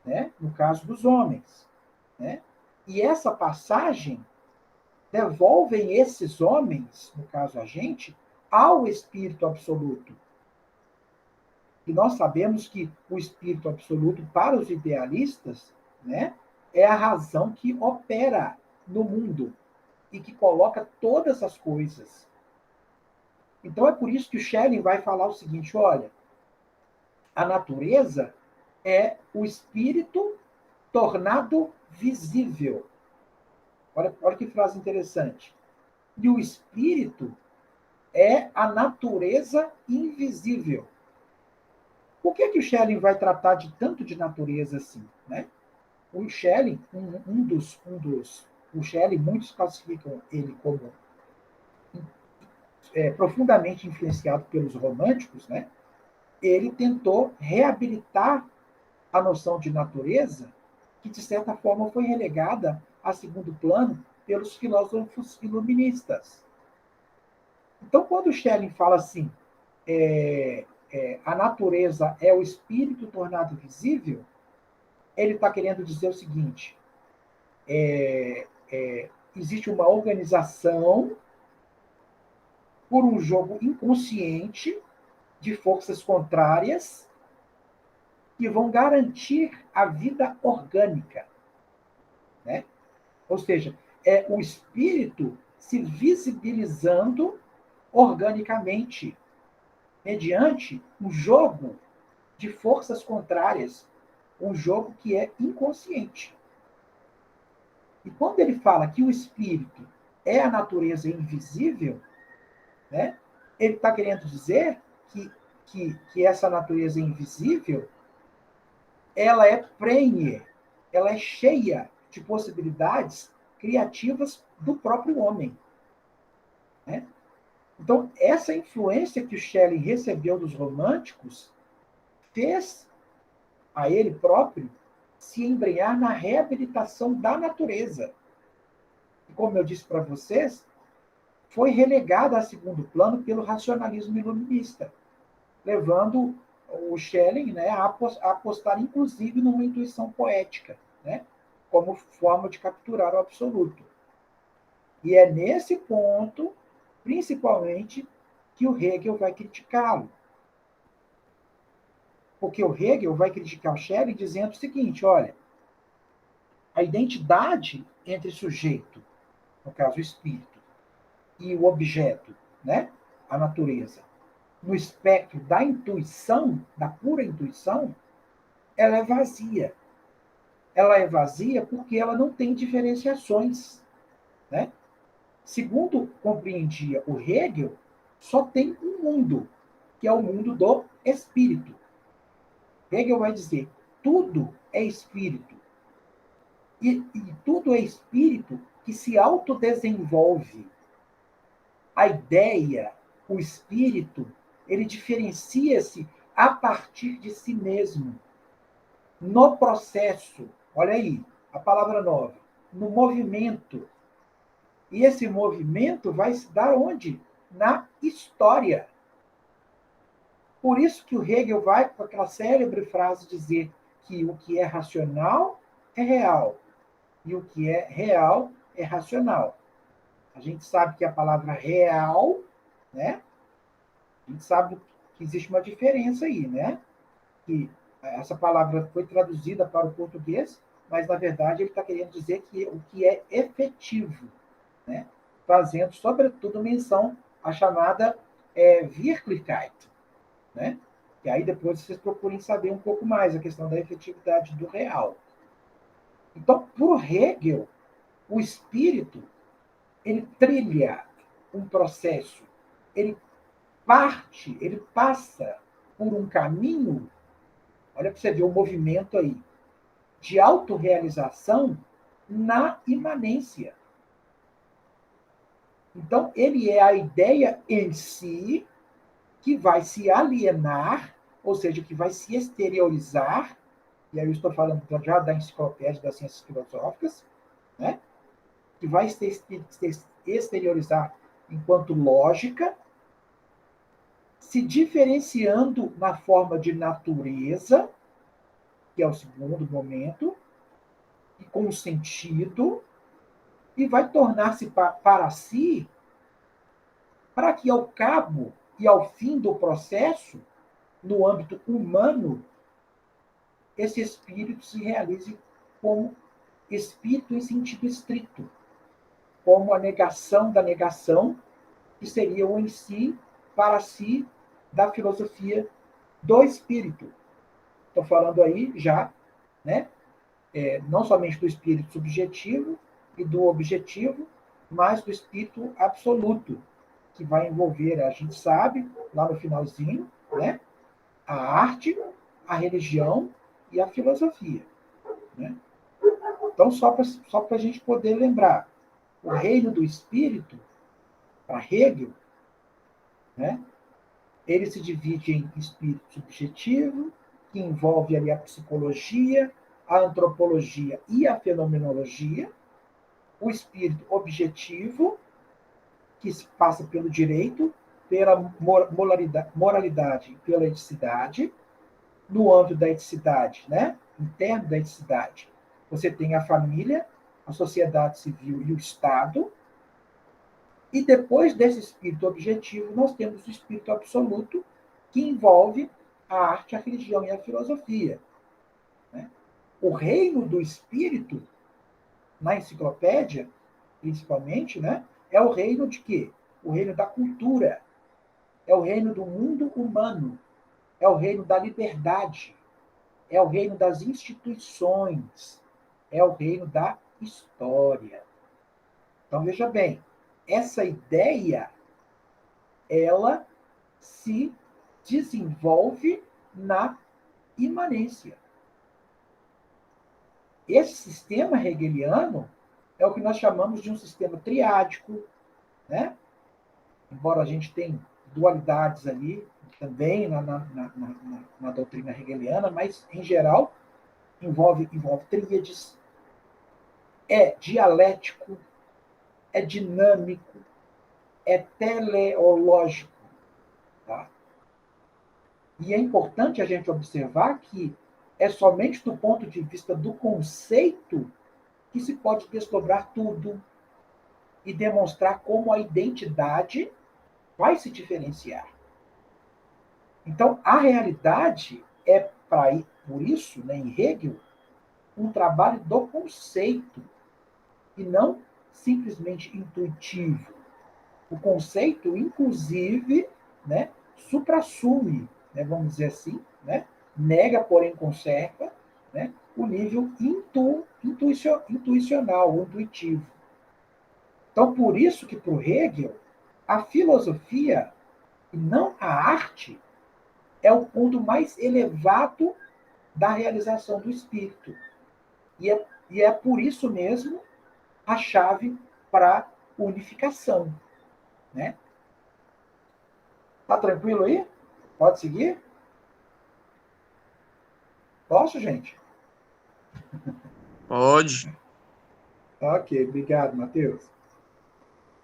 né? No caso dos homens, né? E essa passagem devolvem esses homens, no caso a gente, ao espírito absoluto. E nós sabemos que o espírito absoluto, para os idealistas, né, é a razão que opera no mundo e que coloca todas as coisas. Então é por isso que o Schelling vai falar o seguinte: olha, a natureza é o espírito tornado visível. Olha que frase interessante. E o espírito é a natureza invisível. Por que o Schelling vai tratar de tanto de natureza assim, né? O Schelling, o Schelling, muitos classificam ele como profundamente influenciado pelos românticos, né? Ele tentou reabilitar a noção de natureza, que de certa forma foi relegada a segundo plano pelos filósofos iluministas. Então, quando o Schelling fala assim, a natureza é o espírito tornado visível, ele está querendo dizer o seguinte: existe uma organização por um jogo inconsciente de forças contrárias que vão garantir a vida orgânica, né? Ou seja, é o espírito se visibilizando organicamente mediante um jogo de forças contrárias, um jogo que é inconsciente. E quando ele fala que o espírito é a natureza invisível, né, ele está querendo dizer que essa natureza invisível ela é prenhe, ela é cheia de possibilidades criativas do próprio homem, né? Então, essa influência que o Schelling recebeu dos românticos fez a ele próprio se embrenhar na reabilitação da natureza. E, como eu disse para vocês, foi relegada a segundo plano pelo racionalismo iluminista, levando o Schelling, né, a apostar, inclusive, numa intuição poética, né, como forma de capturar o absoluto. E é nesse ponto, principalmente, que o Hegel vai criticá-lo. Porque o Hegel vai criticar o Schelling dizendo o seguinte: olha, a identidade entre sujeito, no caso o espírito, e o objeto, né, a natureza, no espectro da intuição, da pura intuição, ela é vazia. Ela é vazia porque ela não tem diferenciações, né? Segundo compreendia o Hegel, só tem um mundo, que é o mundo do espírito. Hegel vai dizer, tudo é espírito. E tudo é espírito que se autodesenvolve. A ideia, o espírito, ele diferencia-se a partir de si mesmo. No processo, olha aí, a palavra nova, no movimento. E esse movimento vai se dar onde? Na história. Por isso que o Hegel vai com aquela célebre frase dizer que o que é racional é real e o que é real é racional. A gente sabe que a palavra real, né? A gente sabe que existe uma diferença aí, né? Que essa palavra foi traduzida para o português, mas na verdade ele está querendo dizer que o que é efetivo, né? Fazendo sobretudo menção à chamada Wirklichkeit, né? E aí depois vocês procurem saber um pouco mais a questão da efetividade do real. Então, para o Hegel, o espírito ele trilha um processo, ele ele passa por um caminho, olha para você ver o movimento aí, de autorrealização na imanência. Então, ele é a ideia em si que vai se alienar, ou seja, que vai se exteriorizar, e aí eu estou falando já da enciclopédia das ciências filosóficas, né? Que vai se exteriorizar enquanto lógica, se diferenciando na forma de natureza, que é o segundo momento, e com sentido, e vai tornar-se para si, para que ao cabo e ao fim do processo, no âmbito humano, esse espírito se realize como espírito em sentido estrito, como a negação da negação, que seria o em si, para si, da filosofia do espírito. Estou falando aí já, né, não somente do espírito subjetivo e do objetivo, mas do espírito absoluto, que vai envolver, a gente sabe, lá no finalzinho, né, a arte, a religião e a filosofia, né? Então, só para a gente poder lembrar, o reino do espírito, para Hegel, né, ele se divide em espírito subjetivo, que envolve ali a psicologia, a antropologia e a fenomenologia, o espírito objetivo, que passa pelo direito, pela moralidade e pela eticidade, no âmbito da eticidade, né? interno da cidade. Você tem a família, a sociedade civil e o Estado, e depois desse espírito objetivo, nós temos o espírito absoluto, que envolve a arte, a religião e a filosofia. Né? O reino do espírito, na enciclopédia, principalmente, né, é o reino de quê? O reino da cultura, é o reino do mundo humano, é o reino da liberdade, é o reino das instituições, é o reino da história. Então, veja bem, essa ideia, ela se desenvolve na imanência. Esse sistema hegeliano é o que nós chamamos de um sistema triádico, né? Embora a gente tenha dualidades ali também na doutrina hegeliana, mas, em geral, envolve tríades, é dialético, é dinâmico, é teleológico. Tá? E é importante a gente observar que é somente do ponto de vista do conceito que se pode desdobrar tudo e demonstrar como a identidade vai se diferenciar. Então, a realidade é, por isso, né, em Hegel, um trabalho do conceito e não simplesmente intuitivo. O conceito, inclusive, né, suprassume, né, vamos dizer assim, né, nega, porém conserva, né, o nível intuicional, o intuitivo. Então, por isso que, para o Hegel, a filosofia, e não a arte, é o ponto mais elevado da realização do espírito. E é por isso mesmo a chave para unificação. Né? Tá tranquilo aí? Pode seguir? Posso, gente? Pode. Ok, obrigado, Matheus.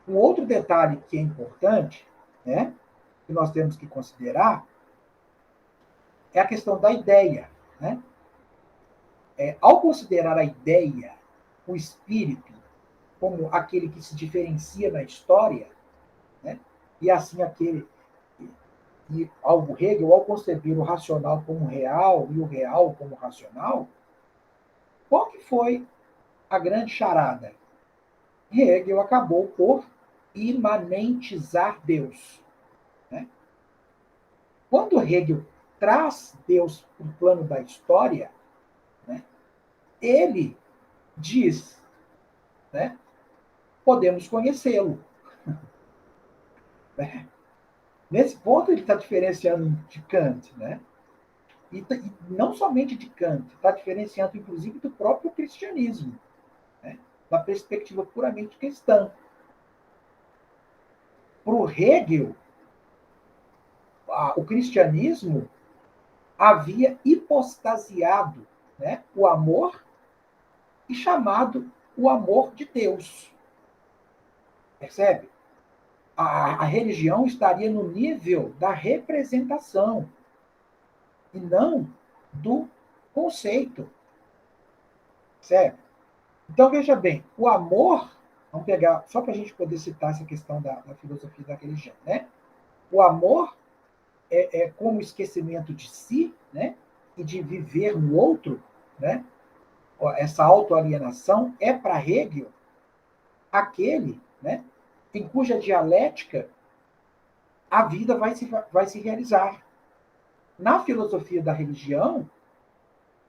Um outro detalhe que é importante, né, que nós temos que considerar, é a questão da ideia. Né? Ao considerar a ideia, o espírito, como aquele que se diferencia na história, né, e assim aquele. E o Hegel, ao conceber o racional como real e o real como racional, qual que foi a grande charada? Hegel acabou por imanentizar Deus. Né? Quando Hegel traz Deus para o plano da história, né, ele diz, né, podemos conhecê-lo. Né? Nesse ponto ele está diferenciando de Kant, né? E não somente de Kant, está diferenciando inclusive do próprio cristianismo, né? Da perspectiva puramente cristã. Para o Hegel, o cristianismo havia hipostasiado, né, o amor e chamado o amor de Deus. Percebe? A religião estaria no nível da representação e não do conceito. Certo? Então, veja bem, o amor, vamos pegar, só para a gente poder citar essa questão da filosofia da religião, né? O amor é como esquecimento de si, né? E de viver no outro, né? Essa autoalienação é para Hegel aquele, né, em cuja dialética a vida vai se realizar. Na filosofia da religião,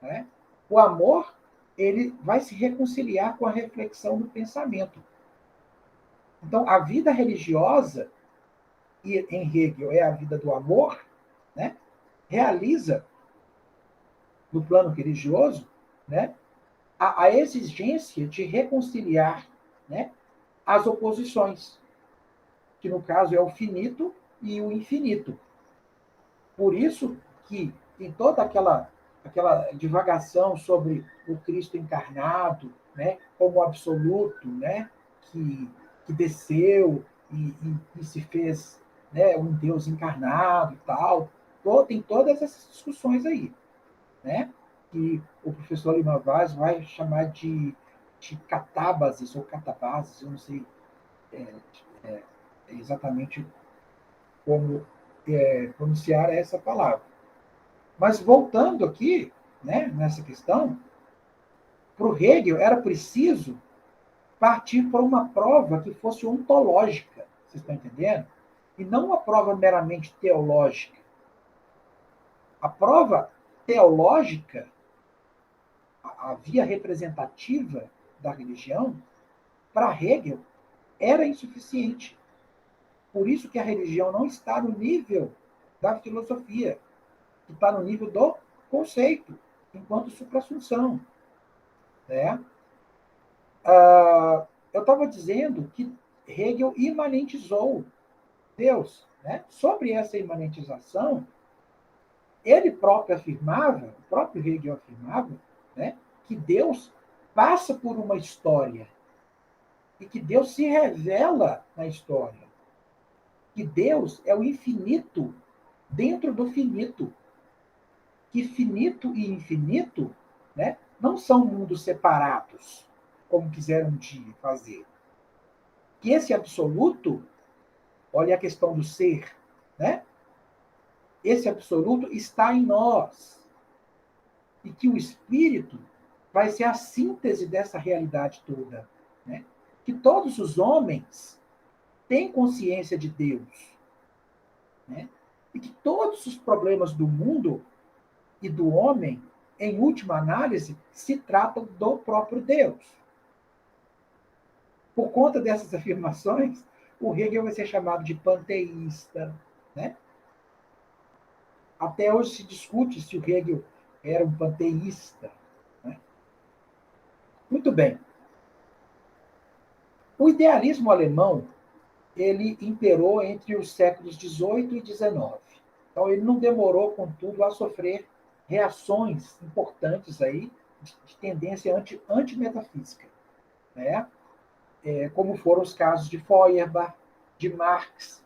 né, o amor ele vai se reconciliar com a reflexão do pensamento. Então, a vida religiosa, e em Hegel é a vida do amor, né, realiza, no plano religioso, né, a exigência de reconciliar, né, as oposições, que no caso é o finito e o infinito. Por isso que tem toda aquela divagação sobre o Cristo encarnado, né, como absoluto, né, que desceu e se fez, né, um Deus encarnado e tal. Tem todas essas discussões aí. Né? que o professor Lima Vaz vai chamar de catábases ou catabases, eu não sei exatamente como pronunciar essa palavra. Mas voltando aqui, né, nessa questão, para o Hegel era preciso partir para uma prova que fosse ontológica, vocês estão entendendo? E não uma prova meramente teológica. A prova teológica, a via representativa da religião, para Hegel, era insuficiente. Por isso que a religião não está no nível da filosofia, que está no nível do conceito, enquanto suprassunção. Né? Eu estava dizendo que Hegel imanentizou Deus. Né? Sobre essa imanentização, ele próprio afirmava, o próprio Hegel afirmava, né, que Deus passa por uma história e que Deus se revela na história. Que Deus é o infinito dentro do finito. Que finito e infinito, né, não são mundos separados, como quiseram um dia fazer. Que esse absoluto, olha a questão do ser, né? Esse absoluto está em nós. E que o espírito vai ser a síntese dessa realidade toda. Né? Que todos os homens têm consciência de Deus. Né? E que todos os problemas do mundo e do homem, em última análise, se tratam do próprio Deus. Por conta dessas afirmações, o Hegel vai ser chamado de panteísta. Né? Até hoje se discute se o Hegel era um panteísta. Né? Muito bem. O idealismo alemão ele imperou entre os séculos XVIII e XIX. Então, ele não demorou, contudo, a sofrer reações importantes aí de tendência antimetafísica, né? Como foram os casos de Feuerbach, de Marx,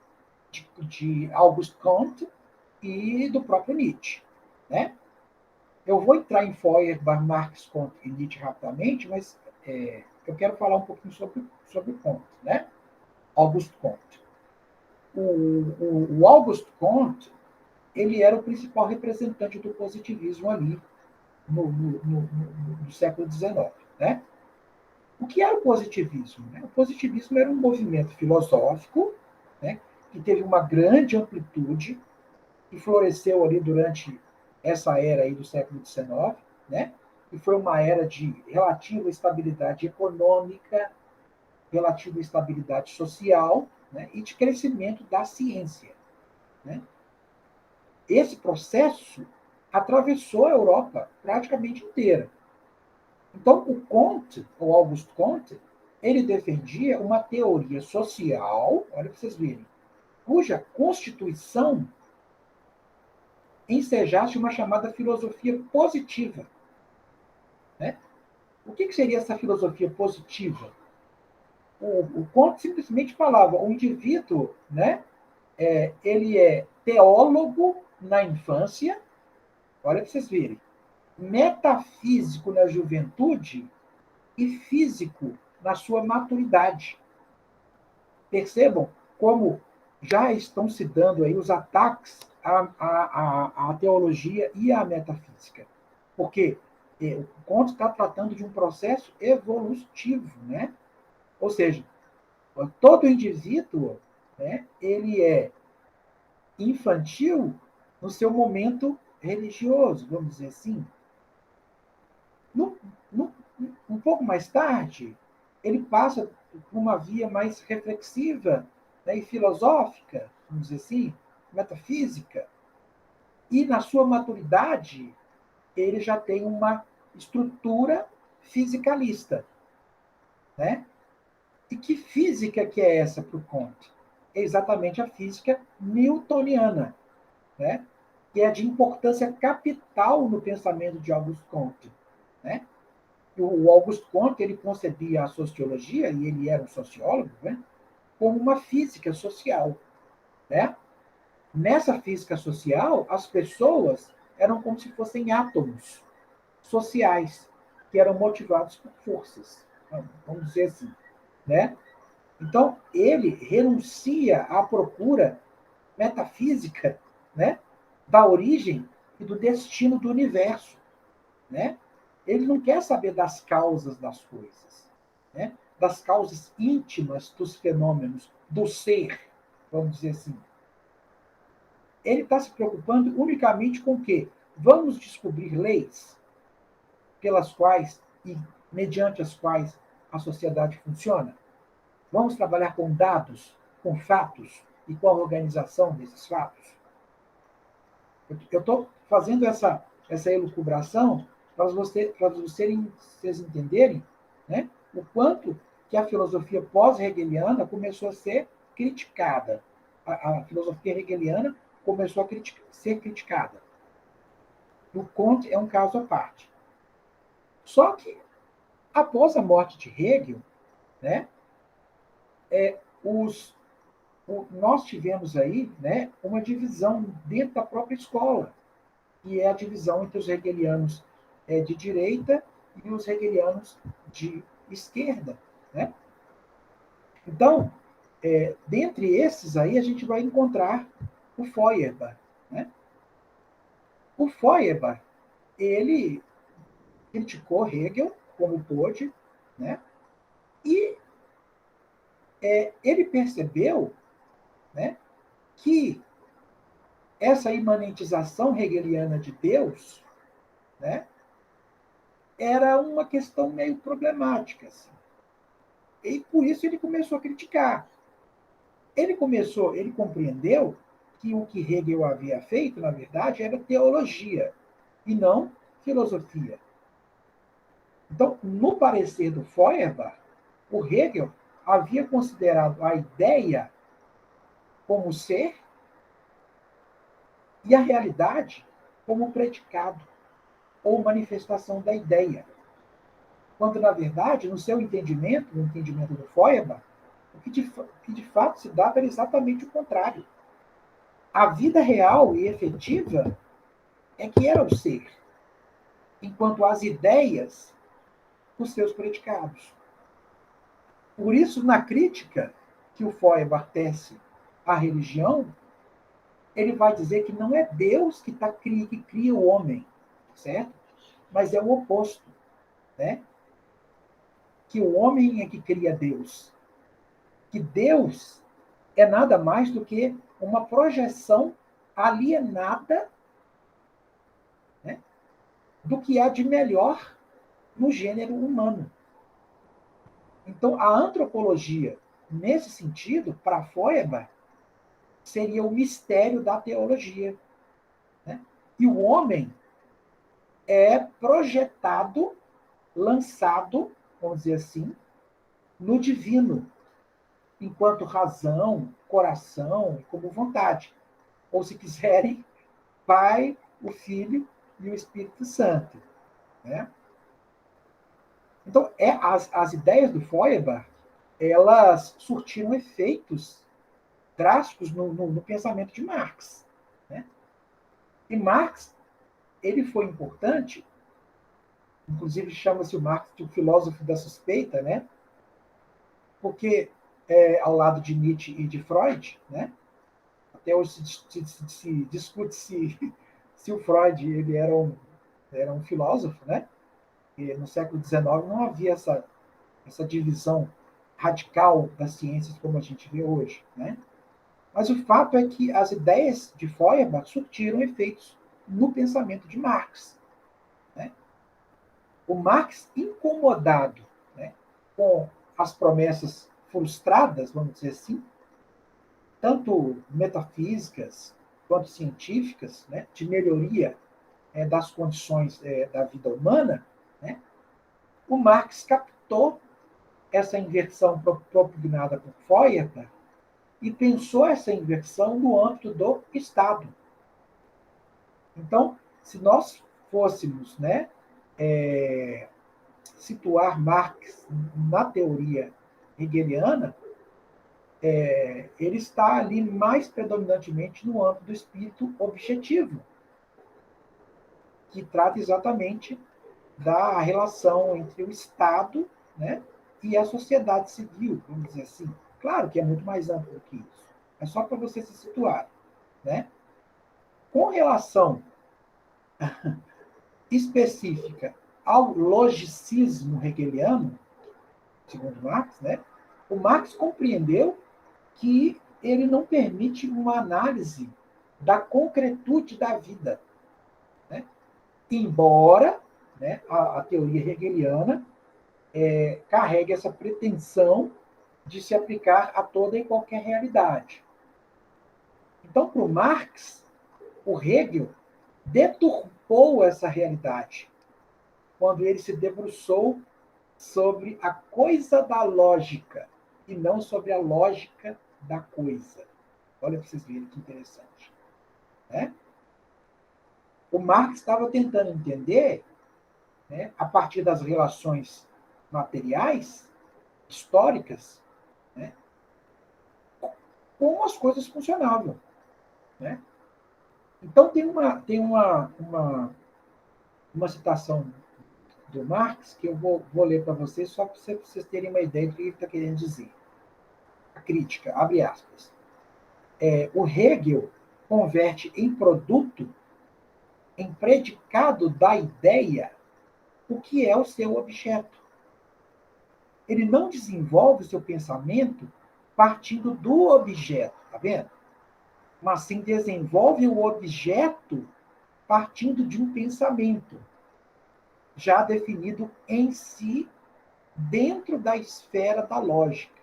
de Auguste Comte e do próprio Nietzsche. Né? Eu vou entrar em Feuerbach, Marx, Comte e Nietzsche rapidamente, mas eu quero falar um pouquinho sobre Comte, né? Auguste Comte. O Auguste Comte ele era o principal representante do positivismo ali no século XIX. Né? O que era o positivismo? Né? O positivismo era um movimento filosófico, né, que teve uma grande amplitude e floresceu ali durante essa era aí do século XIX, né? E foi uma era de relativa estabilidade econômica, relativa estabilidade social, né? E de crescimento da ciência. Né? Esse processo atravessou a Europa praticamente inteira. Então, o Comte, o Auguste Comte, ele defendia uma teoria social, olha para vocês verem, cuja constituição ensejasse uma chamada filosofia positiva. Né? O que seria essa filosofia positiva? O Comte simplesmente falava, o indivíduo, né, ele é teólogo na infância, olha para vocês verem, metafísico na juventude e físico na sua maturidade. Percebam como já estão se dando aí os ataques à teologia e à metafísica. Porque o Comte está tratando de um processo evolutivo, né? Ou seja, todo indivíduo, né, ele é infantil no seu momento religioso, vamos dizer assim. Um pouco mais tarde, ele passa por uma via mais reflexiva, né, e filosófica, vamos dizer assim, metafísica. E na sua maturidade, ele já tem uma estrutura fisicalista. Né? E que física que é essa para o Comte? É exatamente a física newtoniana, né? Que é de importância capital no pensamento de Auguste Comte. Né? O Auguste Comte ele concebia a sociologia, e ele era um sociólogo, né? Como uma física social. Né? Nessa física social, as pessoas eram como se fossem átomos, sociais, que eram motivados por forças, vamos dizer assim, né? Então, ele renuncia à procura metafísica, né, da origem e do destino do universo, né? Ele não quer saber das causas das coisas, né? Das causas íntimas dos fenômenos, do ser, vamos dizer assim. Ele está se preocupando unicamente com o quê? Vamos descobrir leis pelas quais e mediante as quais a sociedade funciona? Vamos trabalhar com dados, com fatos e com a organização desses fatos? Eu estou fazendo essa elucubração para vocês entenderem, né, o quanto que a filosofia pós-hegeliana começou a ser criticada. A filosofia hegeliana começou a ser criticada. O Kant é um caso à parte. Só que, após a morte de Hegel, né, os, nós tivemos aí, né, uma divisão dentro da própria escola, que é a divisão entre os hegelianos de direita e os hegelianos de esquerda, né? Então, dentre esses aí, a gente vai encontrar o Feuerbach, né? O Feuerbach, ele criticou Hegel como pôde, né? E ele percebeu, né, que essa imanentização hegeliana de Deus, né, era uma questão meio problemática. Assim. E por isso ele começou a criticar. Ele compreendeu que o que Hegel havia feito, na verdade, era teologia, e não filosofia. Então, no parecer do Feuerbach, o Hegel havia considerado a ideia como ser e a realidade como predicado ou manifestação da ideia. Quando, na verdade, no seu entendimento, no entendimento do Feuerbach, o que de fato se dava era exatamente o contrário. A vida real e efetiva é que era o ser, enquanto as ideias, os seus predicados. Por isso, na crítica que o Feuerbach tece à religião, ele vai dizer que não é Deus que cria o homem, certo? Mas é o oposto, né? Que o homem é que cria Deus. Que Deus é nada mais do que uma projeção alienada, né, do que há de melhor no gênero humano. Então, a antropologia, nesse sentido, para Feuerbach, seria o mistério da teologia. Né? E o homem é projetado, lançado, vamos dizer assim, no divino, enquanto razão, coração e como vontade. Ou, se quiserem, Pai, o Filho e o Espírito Santo. Né? Então, as ideias do Feuerbach, elas surtiram efeitos drásticos no pensamento de Marx. Né? E Marx, ele foi importante, inclusive chama-se o Marx de o filósofo da suspeita, né? Porque, ao lado de Nietzsche e de Freud, né? Até hoje se discute se o Freud ele era um filósofo, né? E no século XIX não havia essa divisão radical das ciências como a gente vê hoje, né? Mas o fato é que as ideias de Feuerbach surtiram efeitos no pensamento de Marx. Né? O Marx, incomodado, né, com as promessas frustradas, vamos dizer assim, tanto metafísicas quanto científicas, né, de melhoria das condições da vida humana, né, o Marx captou essa inversão propugnada por Feuerbach e pensou essa inversão no âmbito do Estado. Então, se nós fôssemos, né, situar Marx na teoria hegeliana, ele está ali mais predominantemente no âmbito do espírito objetivo, que trata exatamente da relação entre o Estado, né, e a sociedade civil, vamos dizer assim. Claro que é muito mais amplo do que isso. É só para você se situar. Né? Com relação específica ao logicismo hegeliano, segundo Marx, né, o Marx compreendeu que ele não permite uma análise da concretude da vida. Né? Embora, né, a teoria hegeliana carregue essa pretensão de se aplicar a toda e qualquer realidade. Então, para o Marx, o Hegel deturpou essa realidade quando ele se debruçou sobre a coisa da lógica e não sobre a lógica da coisa. Olha para vocês verem que interessante. Né? O Marx estava tentando entender, né, a partir das relações materiais, históricas, né, como as coisas funcionavam. Né? Então, uma citação do Marx que eu vou ler para vocês, só para vocês terem uma ideia do que ele está querendo dizer. A crítica, abre aspas. O Hegel converte em produto, em predicado da ideia, o que é o seu objeto. Ele não desenvolve o seu pensamento partindo do objeto, tá vendo? Mas sim desenvolve o objeto partindo de um pensamento já definido em si dentro da esfera da lógica.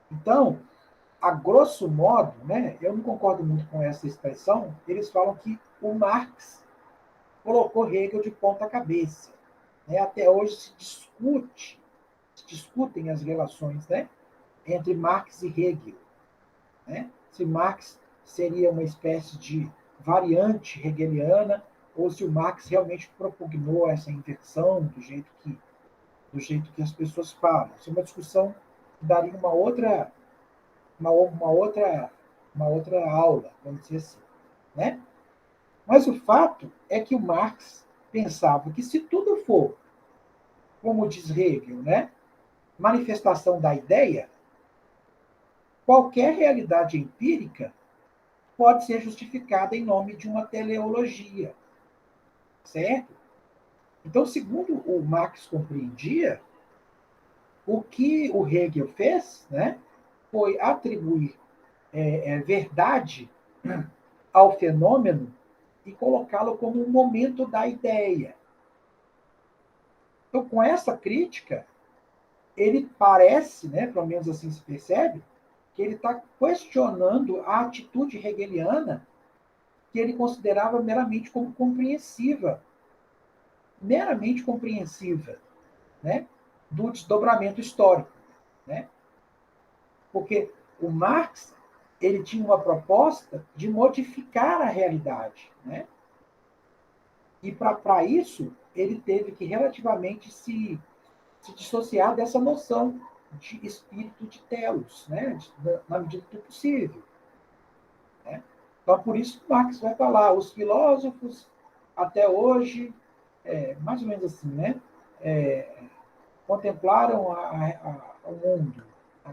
Então, a grosso modo, né, eu não concordo muito com essa expressão, eles falam que o Marx colocou Hegel de ponta cabeça. Né? Até hoje se discutem as relações, né, entre Marx e Hegel. Né? Se Marx seria uma espécie de variante hegeliana ou se o Marx realmente propugnou essa inversão do jeito que as pessoas falam. Isso é uma discussão que daria uma outra aula, vamos dizer assim. Né? Mas o fato é que o Marx pensava que se tudo for, como diz Hegel, né, manifestação da ideia, qualquer realidade empírica pode ser justificada em nome de uma teleologia. Certo? Então, segundo o Marx compreendia, o que o Hegel fez, né, foi atribuir verdade ao fenômeno e colocá-lo como um momento da ideia. Então, com essa crítica, ele parece, né, pelo menos assim se percebe, que ele está questionando a atitude hegeliana que ele considerava meramente compreensiva, né, do desdobramento histórico. Né? Porque o Marx ele tinha uma proposta de modificar a realidade. Né? E para isso, ele teve que relativamente se dissociar dessa noção de espírito de telos, né? Na medida do possível. Né? Então, por isso que Marx vai falar, os filósofos, até hoje, mais ou menos assim, né? Contemplaram o mundo.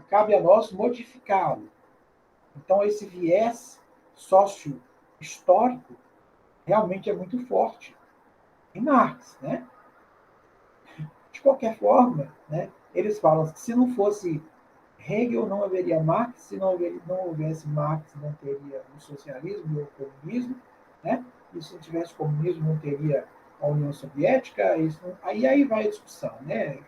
Cabe a nós modificá-lo. Então, esse viés sócio-histórico realmente é muito forte em Marx. Né? De qualquer forma, né, eles falam que se não fosse Hegel, não haveria Marx, se não houvesse Marx, não teria o socialismo ou o comunismo, né? E se não tivesse comunismo, não teria a União Soviética. Aí vai a discussão, né?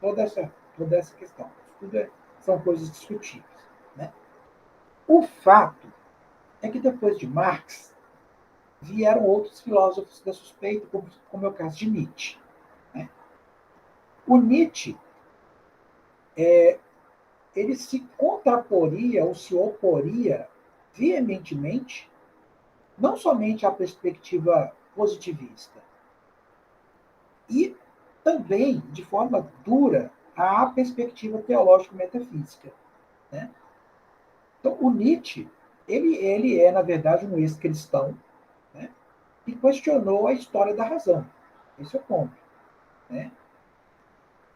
Toda essa questão. Isso tudo são coisas discutíveis. Né? O fato é que depois de Marx, vieram outros filósofos da suspeita, como é o caso de Nietzsche. Né? O Nietzsche ele se contraporia ou se oporia veementemente, não somente à perspectiva positivista, e também, de forma dura, à perspectiva teológico-metafísica. Né? Então, o Nietzsche, ele é, na verdade, um ex-cristão, né, que questionou a história da razão. Esse é o ponto. Né?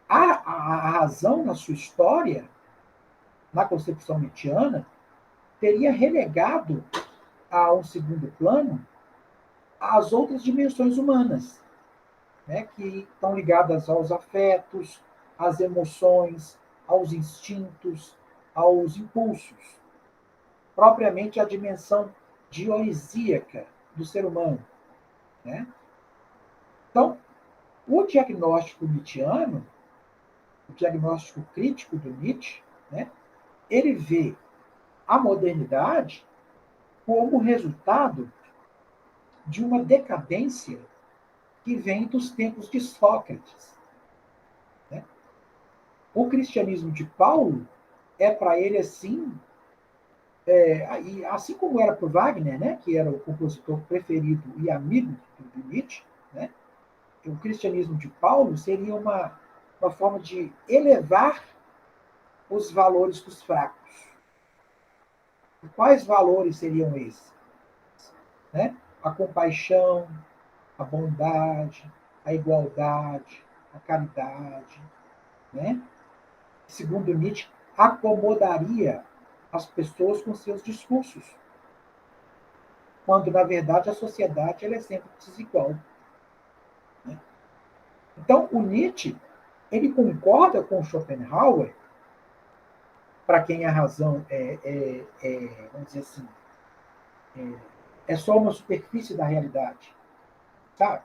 A razão, na sua história, na concepção nietzschiana, teria relegado a um segundo plano as outras dimensões humanas, né, que estão ligadas aos afetos, às emoções, aos instintos, aos impulsos, propriamente a dimensão dionisíaca do ser humano. Né? Então, o diagnóstico nietzschiano, o diagnóstico crítico do Nietzsche, né, ele vê a modernidade como resultado de uma decadência que vem dos tempos de Sócrates. Né? O cristianismo de Paulo é para ele assim, e assim como era para o Wagner, né, que era o compositor preferido e amigo do Nietzsche, né, o cristianismo de Paulo seria uma forma de elevar os valores dos fracos. E quais valores seriam esses? Né? A compaixão, a bondade, a igualdade, a caridade. Né? Segundo Nietzsche, acomodaria as pessoas com seus discursos, quando, na verdade, a sociedade ela é sempre desigual. Né? Então, o Nietzsche ele concorda com Schopenhauer, para quem a razão vamos dizer assim, é só uma superfície da realidade. Sabe?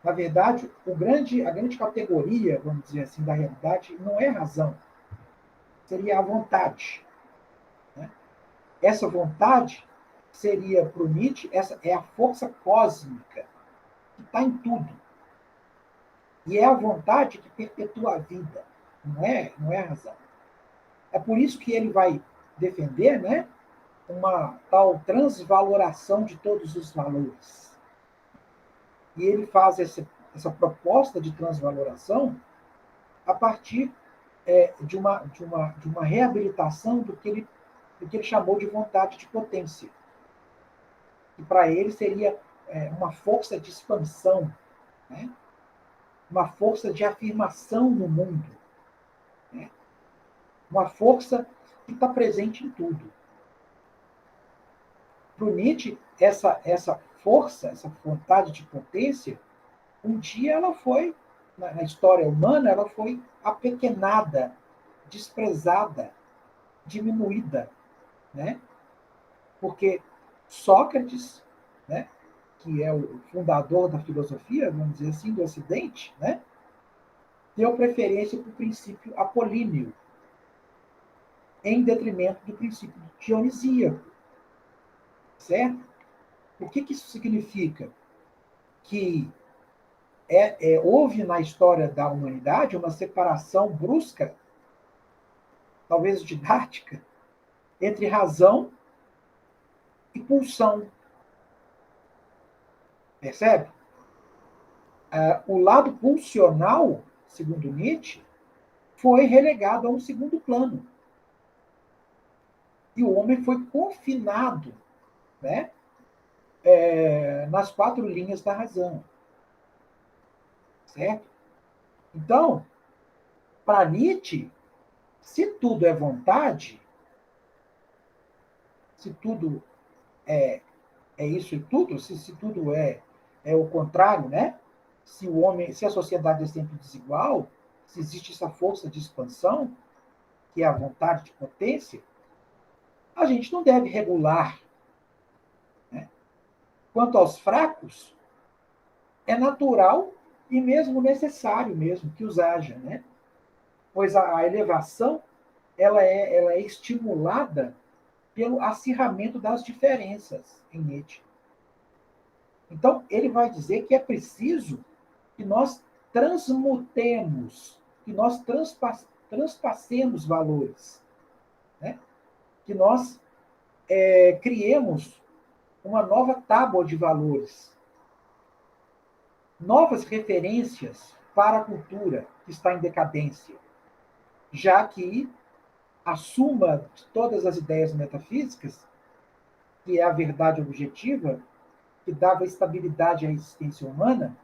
Na verdade, a grande categoria, vamos dizer assim, da realidade não é a razão, seria a vontade. Né? Essa vontade seria, para o Nietzsche, essa é a força cósmica que está em tudo. E é a vontade que perpetua a vida, não é a razão. É por isso que ele vai defender, né, uma tal transvaloração de todos os valores. E ele faz essa proposta de transvaloração a partir de uma reabilitação do que ele chamou de vontade de potência. Que para ele seria uma força de expansão, né? Uma força de afirmação no mundo, né? Uma força que está presente em tudo. Para o Nietzsche, essa força, essa vontade de potência, um dia ela foi, na história humana, ela foi apequenada, desprezada, diminuída. Né? Porque Sócrates, né, que é o fundador da filosofia, vamos dizer assim, do Ocidente, né, deu preferência para o princípio apolíneo, em detrimento do princípio dionisíaco. Certo? O que isso significa? Que houve na história da humanidade uma separação brusca, talvez didática, entre razão e pulsão. Percebe? O lado pulsional, segundo Nietzsche, foi relegado a um segundo plano. E o homem foi confinado, né, nas 4 linhas da razão. Certo? Então, para Nietzsche, se tudo é vontade, se tudo é isso e tudo, se tudo é o contrário, né? Se a sociedade é sempre desigual, se existe essa força de expansão, que é a vontade de potência, a gente não deve regular. Né? Quanto aos fracos, é natural e mesmo necessário mesmo que os haja, né? Pois a elevação ela é estimulada pelo acirramento das diferenças em Nietzsche. Então, ele vai dizer que é preciso que nós transmutemos, que nós transpassemos valores, né? Que nós criemos uma nova tábua de valores, novas referências para a cultura que está em decadência, já que a suma de todas as ideias metafísicas, que é a verdade objetiva, que dava estabilidade à existência humana,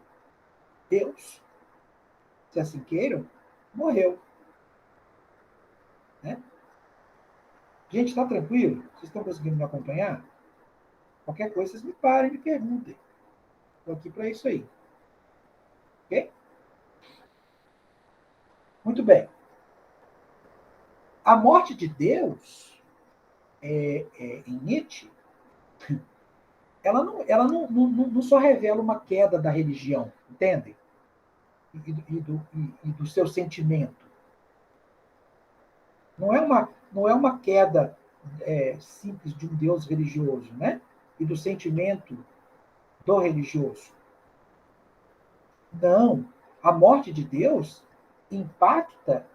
Deus, se assim queiram, morreu. Né? Gente, está tranquilo? Vocês estão conseguindo me acompanhar? Qualquer coisa, vocês me parem e me perguntem. Estou aqui para isso aí. Ok? Muito bem. A morte de Deus, em Nietzsche, ela não só revela uma queda da religião, entendem? E do seu sentimento. Não é uma queda simples de um Deus religioso, né? E do sentimento do religioso. Não. A morte de Deus impacta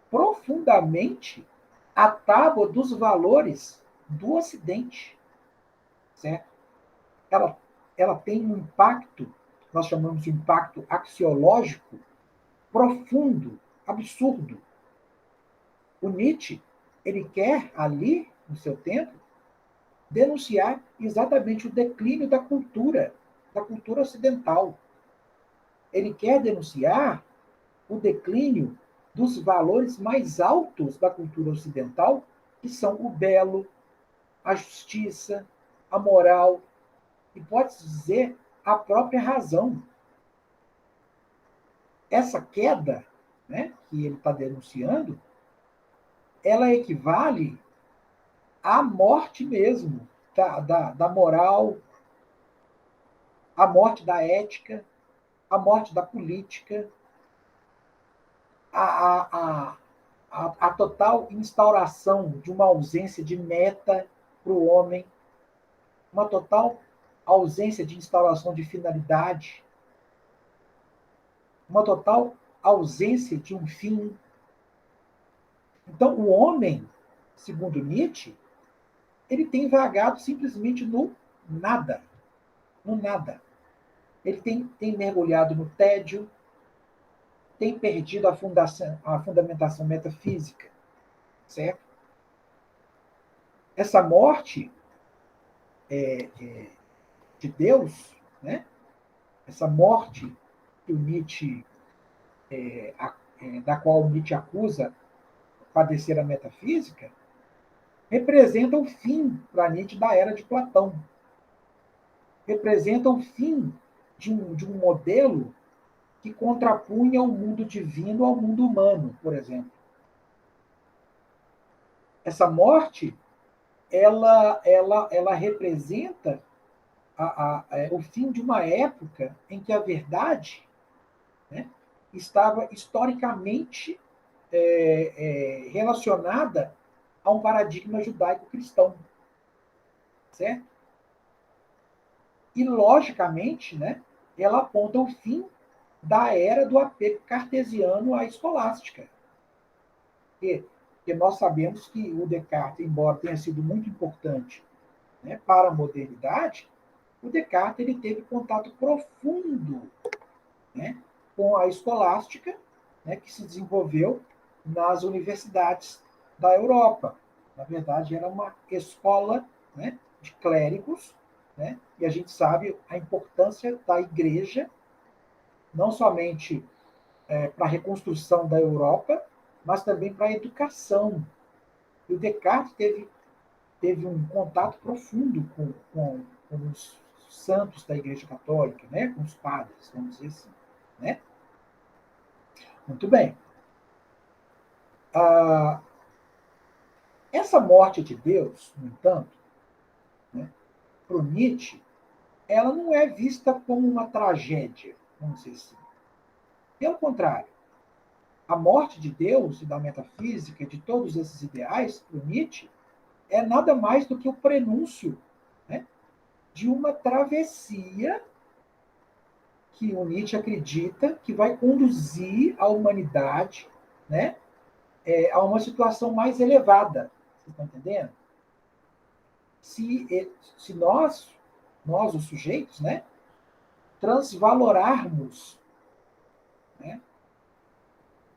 profundamente a tábua dos valores do Ocidente, certo? Ela tem um impacto, nós chamamos de impacto axiológico, profundo, absurdo. O Nietzsche, ele quer ali, no seu tempo, denunciar exatamente o declínio da cultura ocidental. Ele quer denunciar o declínio dos valores mais altos da cultura ocidental, que são o belo, a justiça, a moral e, pode-se dizer, a própria razão. Essa queda, né, que ele está denunciando, ela equivale à morte mesmo da moral, à morte da ética, à morte da política, à, a total instauração de uma ausência de meta para o homem, uma total ausência de instauração de finalidade, uma total ausência de um fim. Então, o homem, segundo Nietzsche, ele tem vagado simplesmente no nada. No nada. Ele tem mergulhado no tédio, tem perdido a fundamentação metafísica, certo? Essa morte de Deus, né? Essa morte que o Nietzsche, da qual o Nietzsche acusa padecer a metafísica, representa o fim para Nietzsche da era de Platão. Representa o fim de um modelo que contrapunha o mundo divino ao mundo humano, por exemplo. Essa morte, ela representa o fim de uma época em que a verdade, né, estava historicamente relacionada a um paradigma judaico-cristão, certo? E, logicamente, né, ela aponta o fim da era do apego cartesiano à escolástica. Porque nós sabemos que o Descartes, embora tenha sido muito importante, né, para a modernidade, o Descartes ele teve contato profundo, né, com a escolástica, né, que se desenvolveu nas universidades da Europa. Na verdade, era uma escola, né, de clérigos, né, e a gente sabe a importância da igreja, não somente para a reconstrução da Europa, mas também para a educação. E o Descartes teve um contato profundo com os santos da Igreja Católica, né, com os padres, vamos dizer assim. Né? Muito bem. Essa morte de Deus, no entanto, né, para o Nietzsche, ela não é vista como uma tragédia, vamos dizer assim. Pelo contrário, a morte de Deus e da metafísica, de todos esses ideais, para o Nietzsche, é nada mais do que o prenúncio, né, de uma travessia que o Nietzsche acredita que vai conduzir a humanidade, né, a uma situação mais elevada. Vocês estão entendendo? Se nós, os sujeitos, né, transvalorarmos, né,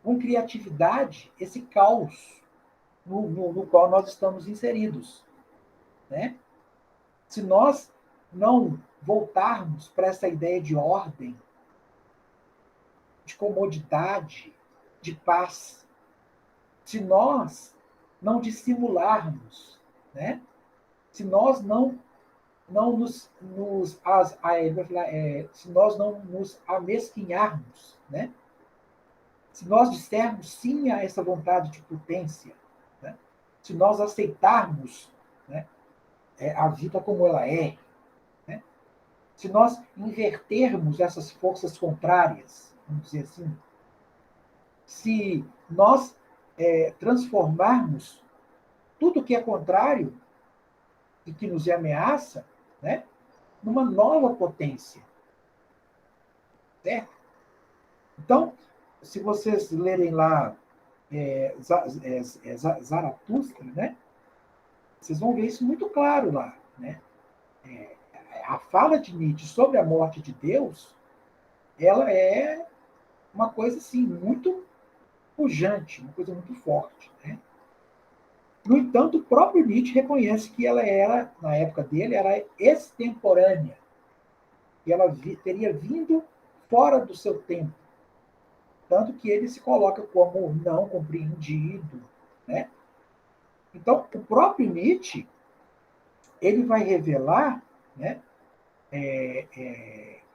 com criatividade esse caos no qual nós estamos inseridos. Né? Se nós não voltarmos para essa ideia de ordem, de comodidade, de paz, se nós não dissimularmos, né? Se nós não se nós não nos amesquinharmos, né? Se nós dissermos sim a essa vontade de potência, né? Se nós aceitarmos, né, a vida como ela é, né? Se nós invertermos essas forças contrárias, vamos dizer assim, se nós transformarmos tudo que é contrário e que nos ameaça, né, numa nova potência, certo? Então, se vocês lerem lá Zaratustra, né, vocês vão ver isso muito claro lá, né? A fala de Nietzsche sobre a morte de Deus, ela é uma coisa assim muito pujante, uma coisa muito forte, né? No entanto, o próprio Nietzsche reconhece que ela era, na época dele, era extemporânea, que ela teria vindo fora do seu tempo, tanto que ele se coloca como não compreendido, né? Então, o próprio Nietzsche, ele vai revelar, né,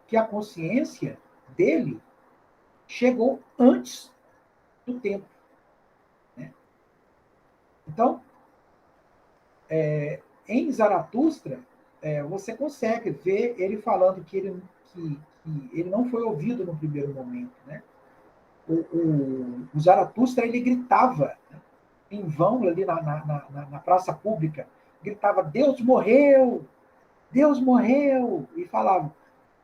que a consciência dele chegou antes do tempo, né? Então, em Zaratustra, você consegue ver ele falando que ele não foi ouvido no primeiro momento, né? O Zaratustra, ele gritava, né, em vão ali na praça pública, gritava, Deus morreu! Deus morreu! E falava.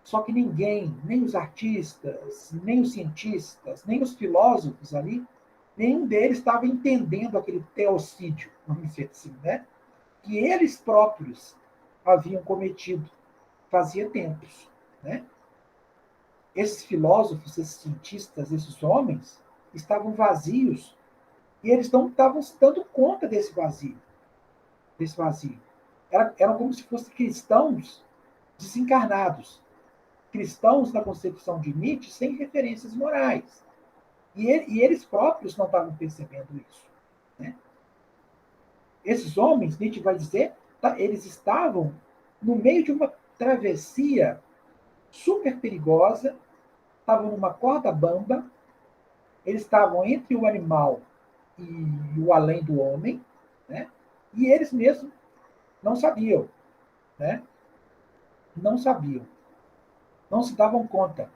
Só que ninguém, nem os artistas, nem os cientistas, nem os filósofos ali, nenhum deles estava entendendo aquele teocídio, vamos dizer assim, né? Que eles próprios haviam cometido fazia tempos, né? Esses filósofos, esses cientistas, esses homens estavam vazios e eles não estavam se dando conta desse vazio, desse vazio. Eram como se fossem cristãos desencarnados, cristãos na concepção de Nietzsche sem referências morais. E eles próprios não estavam percebendo isso, né? Esses homens, Nietzsche vai dizer, eles estavam no meio de uma travessia super perigosa, estavam numa corda bamba, eles estavam entre o animal e o além do homem, né? E eles mesmos não sabiam, né? Não sabiam, não se davam conta.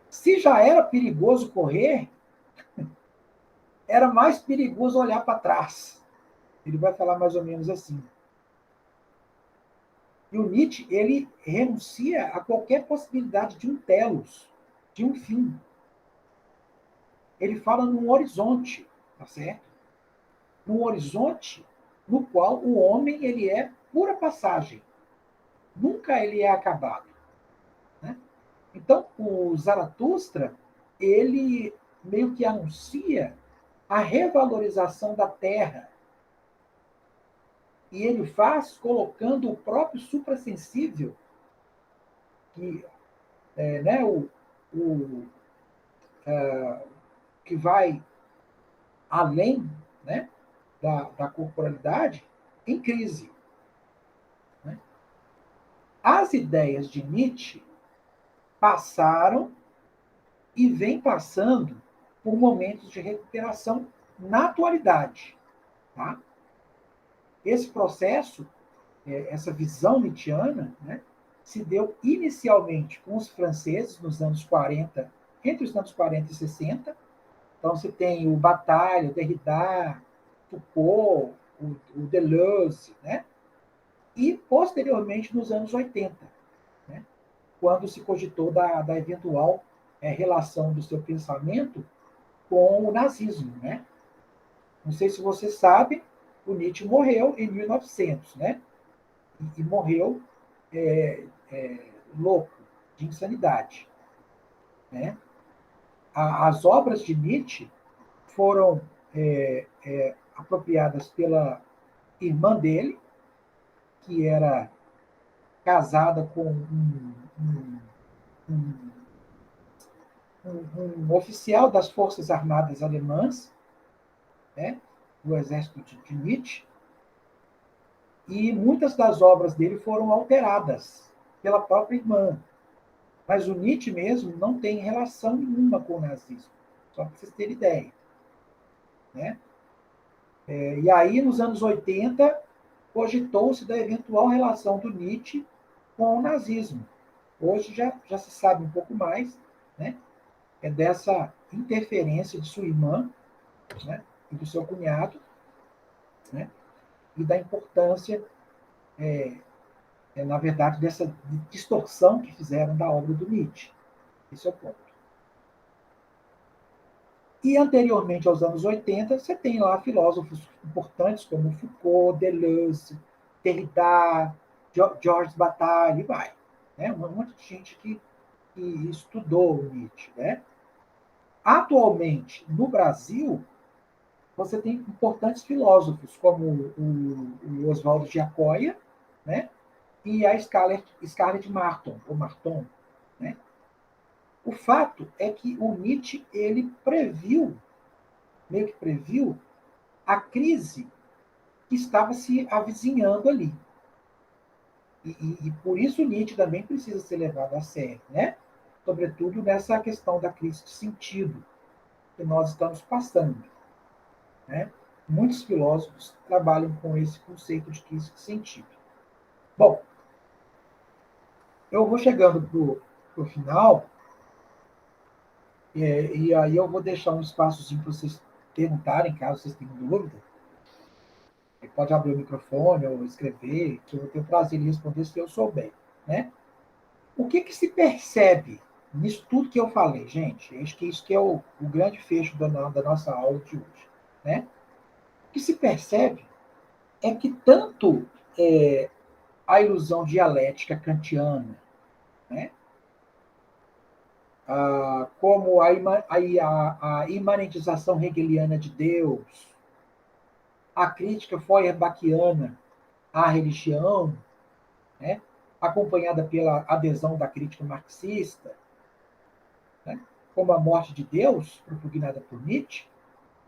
Se já era perigoso correr, era mais perigoso olhar para trás. Ele vai falar mais ou menos assim. E o Nietzsche, ele renuncia a qualquer possibilidade de um telos, de um fim. Ele fala num horizonte, tá certo? Num horizonte no qual o homem ele é pura passagem. Nunca ele é acabado, né? Então, o Zaratustra, ele meio que anuncia a revalorização da terra. E ele faz colocando o próprio suprassensível, que né, o, que vai além, né, da corporalidade, em crise, né? As ideias de Nietzsche passaram e vêm passando por momentos de recuperação na atualidade. Tá? Esse processo, essa visão nietzschiana, né, se deu inicialmente com os franceses nos anos 40, entre os anos 40 e 60. Então, você tem o Bataille, o Derrida, Foucault, o Deleuze, né? E, posteriormente, nos anos 80, né? Quando se cogitou da eventual relação do seu pensamento com o nazismo, né? Não sei se você sabe, o Nietzsche morreu em 1900, né? E morreu louco, de insanidade, né? As obras de Nietzsche foram apropriadas pela irmã dele, que era casada com um um oficial das Forças Armadas Alemãs, né, do exército de Nietzsche, e muitas das obras dele foram alteradas pela própria irmã. Mas o Nietzsche mesmo não tem relação nenhuma com o nazismo, só para vocês terem ideia. Né? E aí, nos anos 80, cogitou-se da eventual relação do Nietzsche com o nazismo. Hoje já se sabe um pouco mais, né? É dessa interferência de sua irmã, né? E do seu cunhado, né? E da importância, na verdade, dessa distorção que fizeram da obra do Nietzsche. Esse é o ponto. E anteriormente aos anos 80, você tem lá filósofos importantes como Foucault, Deleuze, Derrida, Georges Bataille, e vai. Né? Um monte de gente que estudou o Nietzsche. Né? Atualmente, no Brasil, você tem importantes filósofos como o Oswaldo de Acóia, né? E a Scarlett Marton, ou Marton. Né? O fato é que o Nietzsche ele meio que previu, a crise que estava se avizinhando ali. E por isso Nietzsche também precisa ser levado a sério, né? Sobretudo nessa questão da crise de sentido que nós estamos passando. Né? Muitos filósofos trabalham com esse conceito de crise de sentido. Bom, eu vou chegando para o final, e aí eu vou deixar um espaçozinho para vocês perguntarem, caso vocês tenham dúvida. Pode abrir o microfone ou escrever, que eu vou ter o prazer em responder se eu souber. Né? O que se percebe nisso tudo que eu falei, gente? Acho que isso que é o grande fecho da nossa aula de hoje. Né? O que se percebe é que tanto a ilusão dialética kantiana, né? Como a imanentização hegeliana de Deus, a crítica feuerbachiana à religião, né? Acompanhada pela adesão da crítica marxista, né? Como a morte de Deus, propugnada por Nietzsche,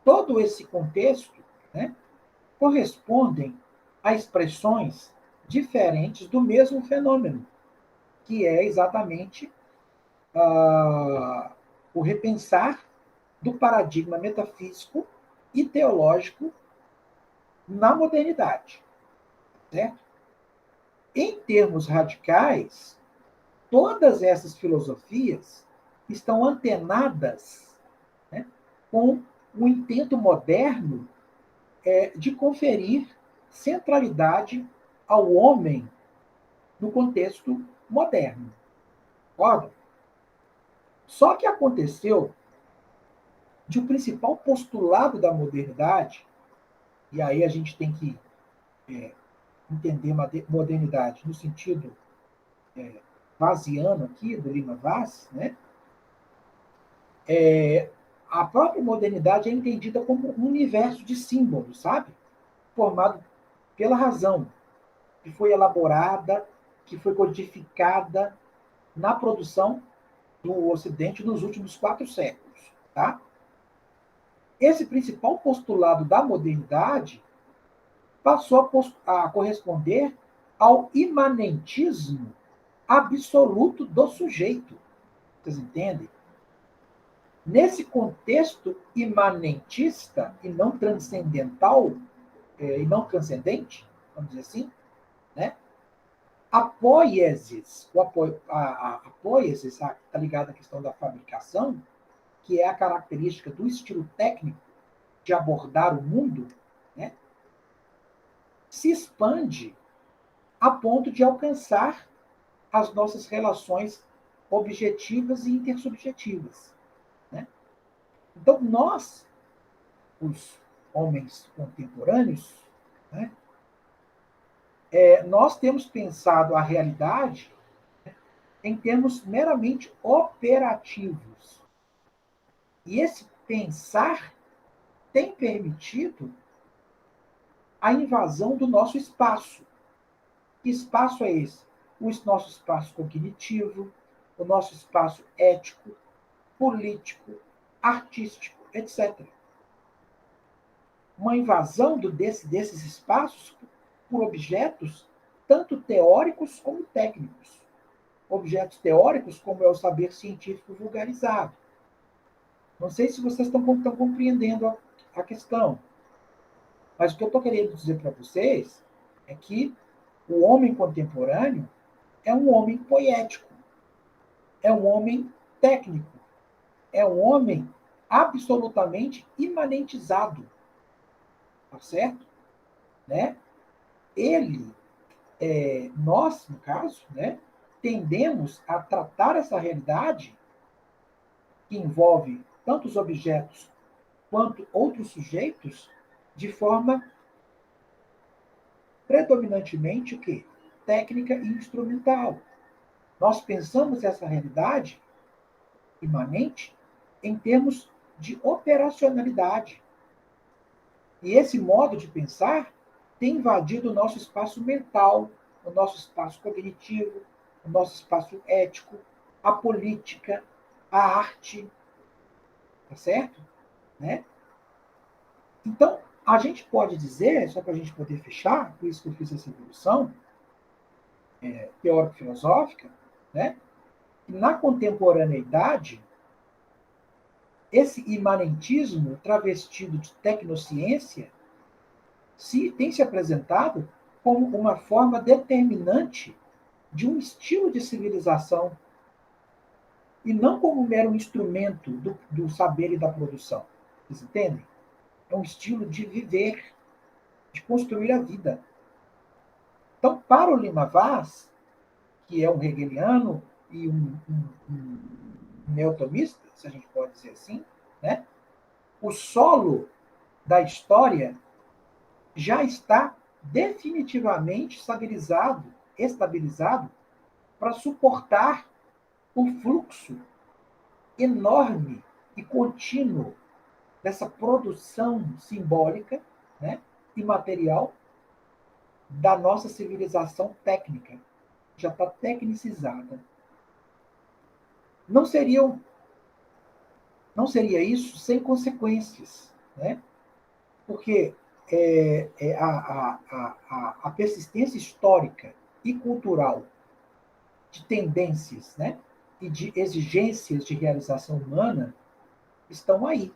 todo esse contexto, né? Correspondem a expressões diferentes do mesmo fenômeno, que é exatamente o repensar do paradigma metafísico e teológico na modernidade. Certo? Em termos radicais, todas essas filosofias estão antenadas, né, com o intento moderno de conferir centralidade ao homem no contexto moderno. Concorda? Só que aconteceu de o principal postulado da modernidade, e aí a gente tem que entender modernidade no sentido vaziano aqui, do Lima Vaz, né? A própria modernidade é entendida como um universo de símbolos, sabe? Formado pela razão, que foi elaborada, que foi codificada na produção do Ocidente nos últimos 4 séculos. Tá? Esse principal postulado da modernidade passou a corresponder ao imanentismo absoluto do sujeito. Vocês entendem? Nesse contexto imanentista e não transcendental, e não transcendente, vamos dizer assim, né? A poiesis está ligada à questão da fabricação, que é a característica do estilo técnico de abordar o mundo, né? Se expande a ponto de alcançar as nossas relações objetivas e intersubjetivas. Né? Então, nós, os homens contemporâneos, né, nós temos pensado a realidade em termos meramente operativos. E esse pensar tem permitido a invasão do nosso espaço. Que espaço é esse? O nosso espaço cognitivo, o nosso espaço ético, político, artístico, etc. Uma invasão desses espaços por objetos, tanto teóricos como técnicos. Objetos teóricos, como é o saber científico vulgarizado. Não sei se vocês estão compreendendo a questão, mas o que eu estou querendo dizer para vocês é que o homem contemporâneo é um homem poético, é um homem técnico, é um homem absolutamente imanentizado, tá certo? Né? Ele, nós, no caso, né, tendemos a tratar essa realidade que envolve tanto os objetos quanto outros sujeitos de forma predominantemente o quê? Técnica e instrumental. Nós pensamos essa realidade imanente em termos de operacionalidade. E esse modo de pensar tem invadido o nosso espaço mental, o nosso espaço cognitivo, o nosso espaço ético, a política, a arte, tá certo? Né? Então, a gente pode dizer, só para a gente poder fechar, por isso que eu fiz essa introdução teórico-filosófica, né? Que na contemporaneidade, esse imanentismo travestido de tecnociência tem se apresentado como uma forma determinante de um estilo de civilização e não como um mero instrumento do saber e da produção. Vocês entendem? É um estilo de viver, de construir a vida. Então, para o Lima Vaz, que é um hegeliano e um neotomista, se a gente pode dizer assim, né? O solo da história já está definitivamente estabilizado para suportar o fluxo enorme e contínuo dessa produção simbólica, né, e material da nossa civilização técnica. Já está tecnicizada. Não seria isso sem consequências, né? Porque a persistência histórica e cultural de tendências, né, e de exigências de realização humana estão aí,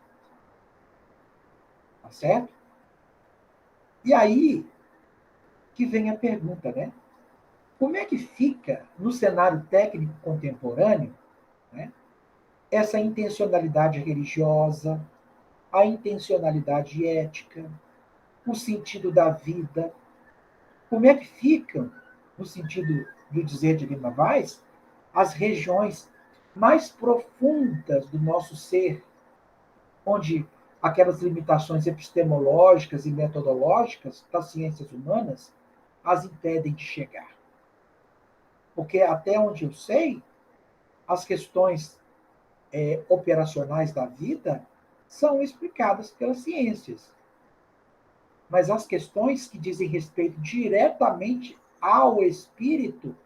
tá certo? E aí que vem a pergunta, né? Como é que fica no cenário técnico contemporâneo, né, essa intencionalidade religiosa, a intencionalidade ética, o sentido da vida? Como é que ficam, no sentido do dizer de Lima Vaz, as regiões mais profundas do nosso ser, onde aquelas limitações epistemológicas e metodológicas das ciências humanas as impedem de chegar? Porque, até onde eu sei, as questões operacionais da vida são explicadas pelas ciências. Mas as questões que dizem respeito diretamente ao espírito,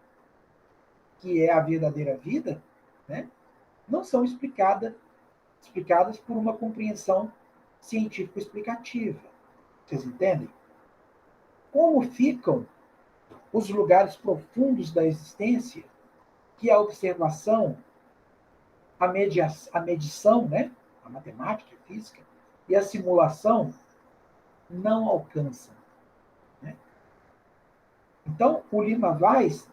que é a verdadeira vida, né, não são explicadas por uma compreensão científico-explicativa. Vocês entendem? Como ficam os lugares profundos da existência que a observação, a medição, né, a matemática, a física e a simulação não alcançam? Né? Então, o Lima Vaz,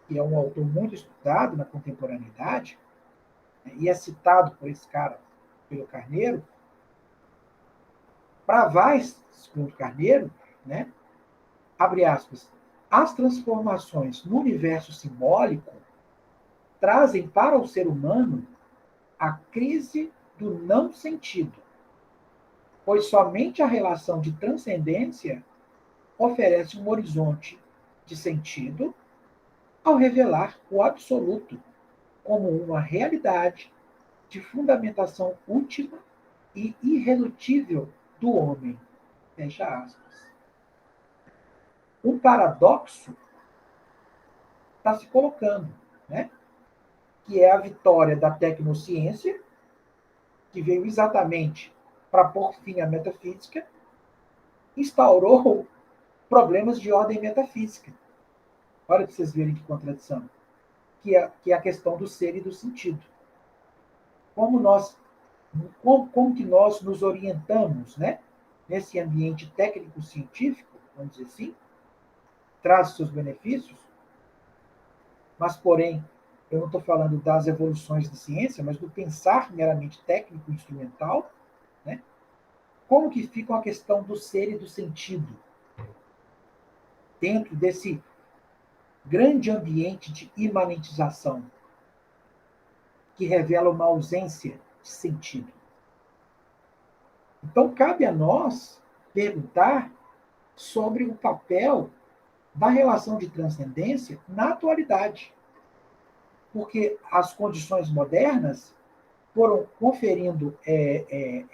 que é um autor muito estudado na contemporaneidade, né, e é citado por esse cara, pelo Carneiro, para Vaz, segundo Carneiro, né, abre aspas, as transformações no universo simbólico trazem para o ser humano a crise do não sentido, pois somente a relação de transcendência oferece um horizonte de sentido ao revelar o absoluto como uma realidade de fundamentação última e irredutível do homem. Fecha aspas. Um paradoxo está se colocando, né? que é a vitória da tecnociência, que veio exatamente para pôr fim à metafísica, instaurou problemas de ordem metafísica. Olha para vocês verem que contradição. Que é a questão do ser e do sentido. Como que nós nos orientamos, né? Nesse ambiente técnico-científico, vamos dizer assim, traz seus benefícios, mas, porém, eu não estou falando das evoluções da ciência, mas do pensar meramente técnico-instrumental, né? Como que fica a questão do ser e do sentido dentro desse grande ambiente de imanentização que revela uma ausência de sentido? Então, cabe a nós perguntar sobre o papel da relação de transcendência na atualidade. Porque as condições modernas foram conferindo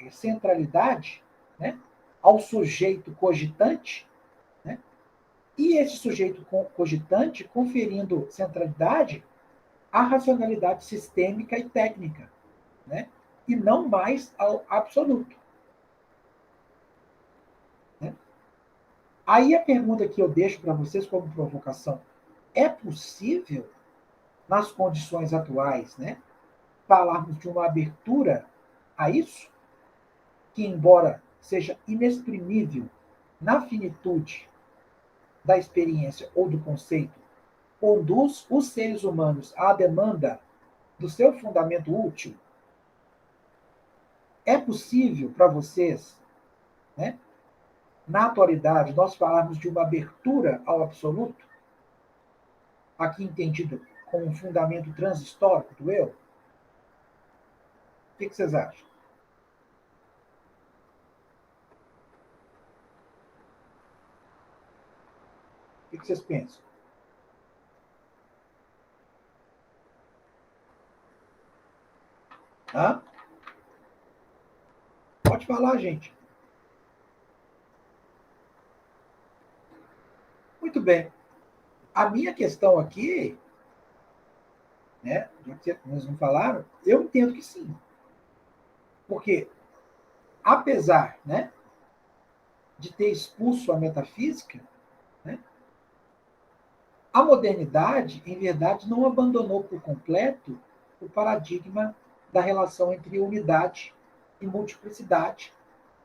centralidade, né, ao sujeito cogitante, né, e esse sujeito cogitante conferindo centralidade à racionalidade sistêmica e técnica, né, e não mais ao absoluto. Né? Aí a pergunta que eu deixo para vocês como provocação: é possível, nas condições atuais, né, falarmos de uma abertura a isso, que, embora seja inexprimível na finitude da experiência ou do conceito, conduz os seres humanos à demanda do seu fundamento útil? É possível para vocês, né, na atualidade, nós falarmos de uma abertura ao absoluto, aqui entendido como um fundamento transhistórico do eu? O que vocês acham? O que vocês pensam? Hã? Pode falar, gente. Muito bem. A minha questão aqui, né, já que vocês não falaram, eu entendo que sim. Porque, apesar, né, de ter expulso a metafísica, né, a modernidade, em verdade, não abandonou por completo o paradigma da relação entre unidade e multiplicidade,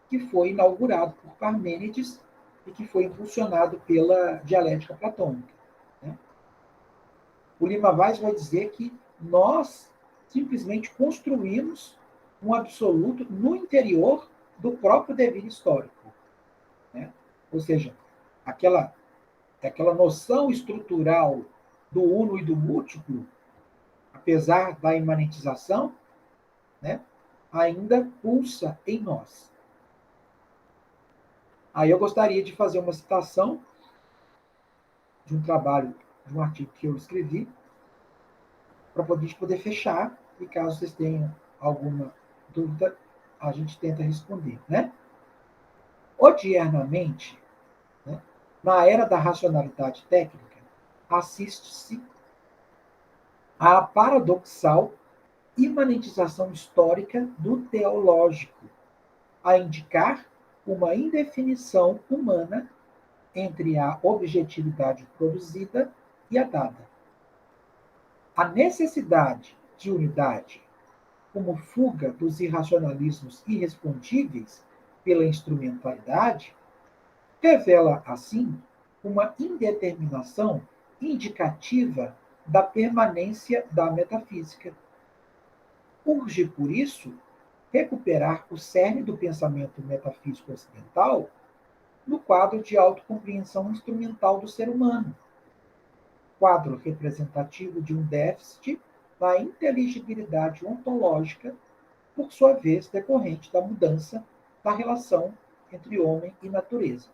que foi inaugurado por Parmênides e que foi impulsionado pela dialética platônica. Né? O Lima Vaz vai dizer que nós simplesmente construímos um absoluto no interior do próprio devir histórico. Né? Ou seja, aquela noção estrutural do uno e do múltiplo, apesar da imanentização, né, ainda pulsa em nós. Aí eu gostaria de fazer uma citação de um trabalho, de um artigo que eu escrevi, para poder fechar, e caso vocês tenham alguma dúvida, a gente tenta responder. Né? Odiernamente, né, na era da racionalidade técnica, assiste-se à paradoxal imanentização histórica do teológico, a indicar uma indefinição humana entre a objetividade produzida e a dada. A necessidade de unidade, como fuga dos irracionalismos irrespondíveis pela instrumentalidade, revela, assim, uma indeterminação indicativa da permanência da metafísica. Urge, por isso, recuperar o cerne do pensamento metafísico ocidental no quadro de autocompreensão instrumental do ser humano, quadro representativo de um déficit na inteligibilidade ontológica, por sua vez decorrente da mudança da relação entre homem e natureza.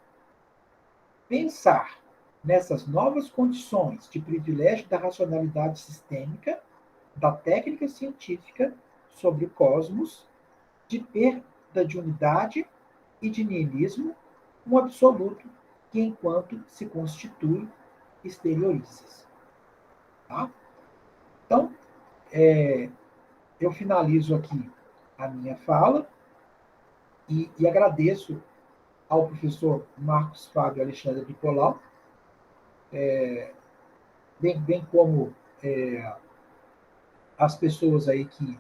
Pensar nessas novas condições de privilégio da racionalidade sistêmica, da técnica científica sobre o cosmos, de perda de unidade e de niilismo, um absoluto que, enquanto se constitui, exterioriza-se. Tá? Então, eu finalizo aqui a minha fala e agradeço ao professor Marcos Fábio Alexandre Nicolau, bem como as pessoas aí que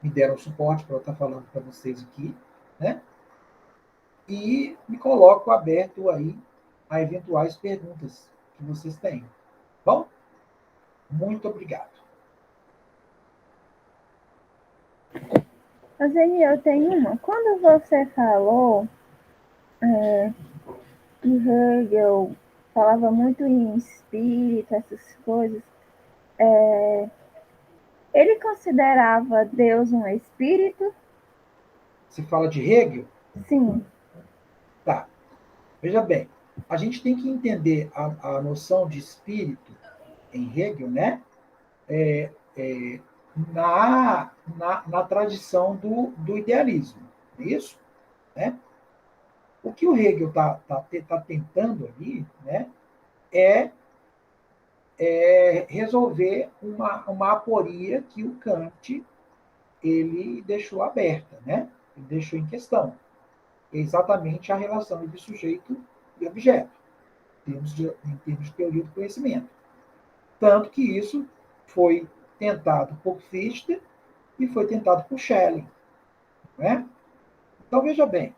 me deram suporte para eu estar falando para vocês aqui, né? E me coloco aberto aí a eventuais perguntas que vocês tenham. Bom, muito obrigado. Zeni, eu tenho uma. Quando você falou que Hegel falava muito em espírito, essas coisas, ele considerava Deus um espírito? Se fala de Hegel? Sim. Tá. Veja bem, a gente tem que entender a noção de espírito em Hegel, né? Na tradição do idealismo. É isso? Né? O que o Hegel tá tentando ali, né, é resolver uma aporia que o Kant ele deixou aberta, né? Ele deixou em questão. É exatamente a relação entre sujeito e objeto, em termos de teoria do conhecimento. Tanto que isso foi tentado por Fichte e foi tentado por Schelling. Né? Então, veja bem,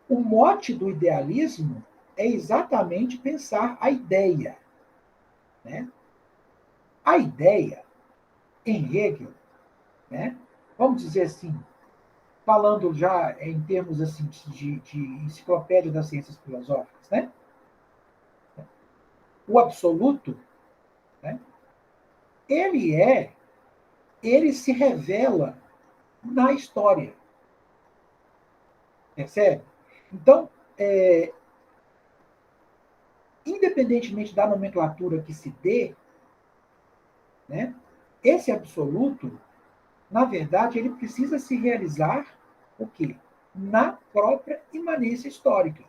o mote do idealismo é exatamente pensar a ideia. Né? A ideia, em Hegel, né? Vamos dizer assim, falando já em termos assim, de enciclopédia das ciências filosóficas, né? O absoluto, né? Ele se revela na história. Percebe? Então, independentemente da nomenclatura que se dê, né, esse absoluto, na verdade, ele precisa se realizar o quê? Na própria imanência histórica.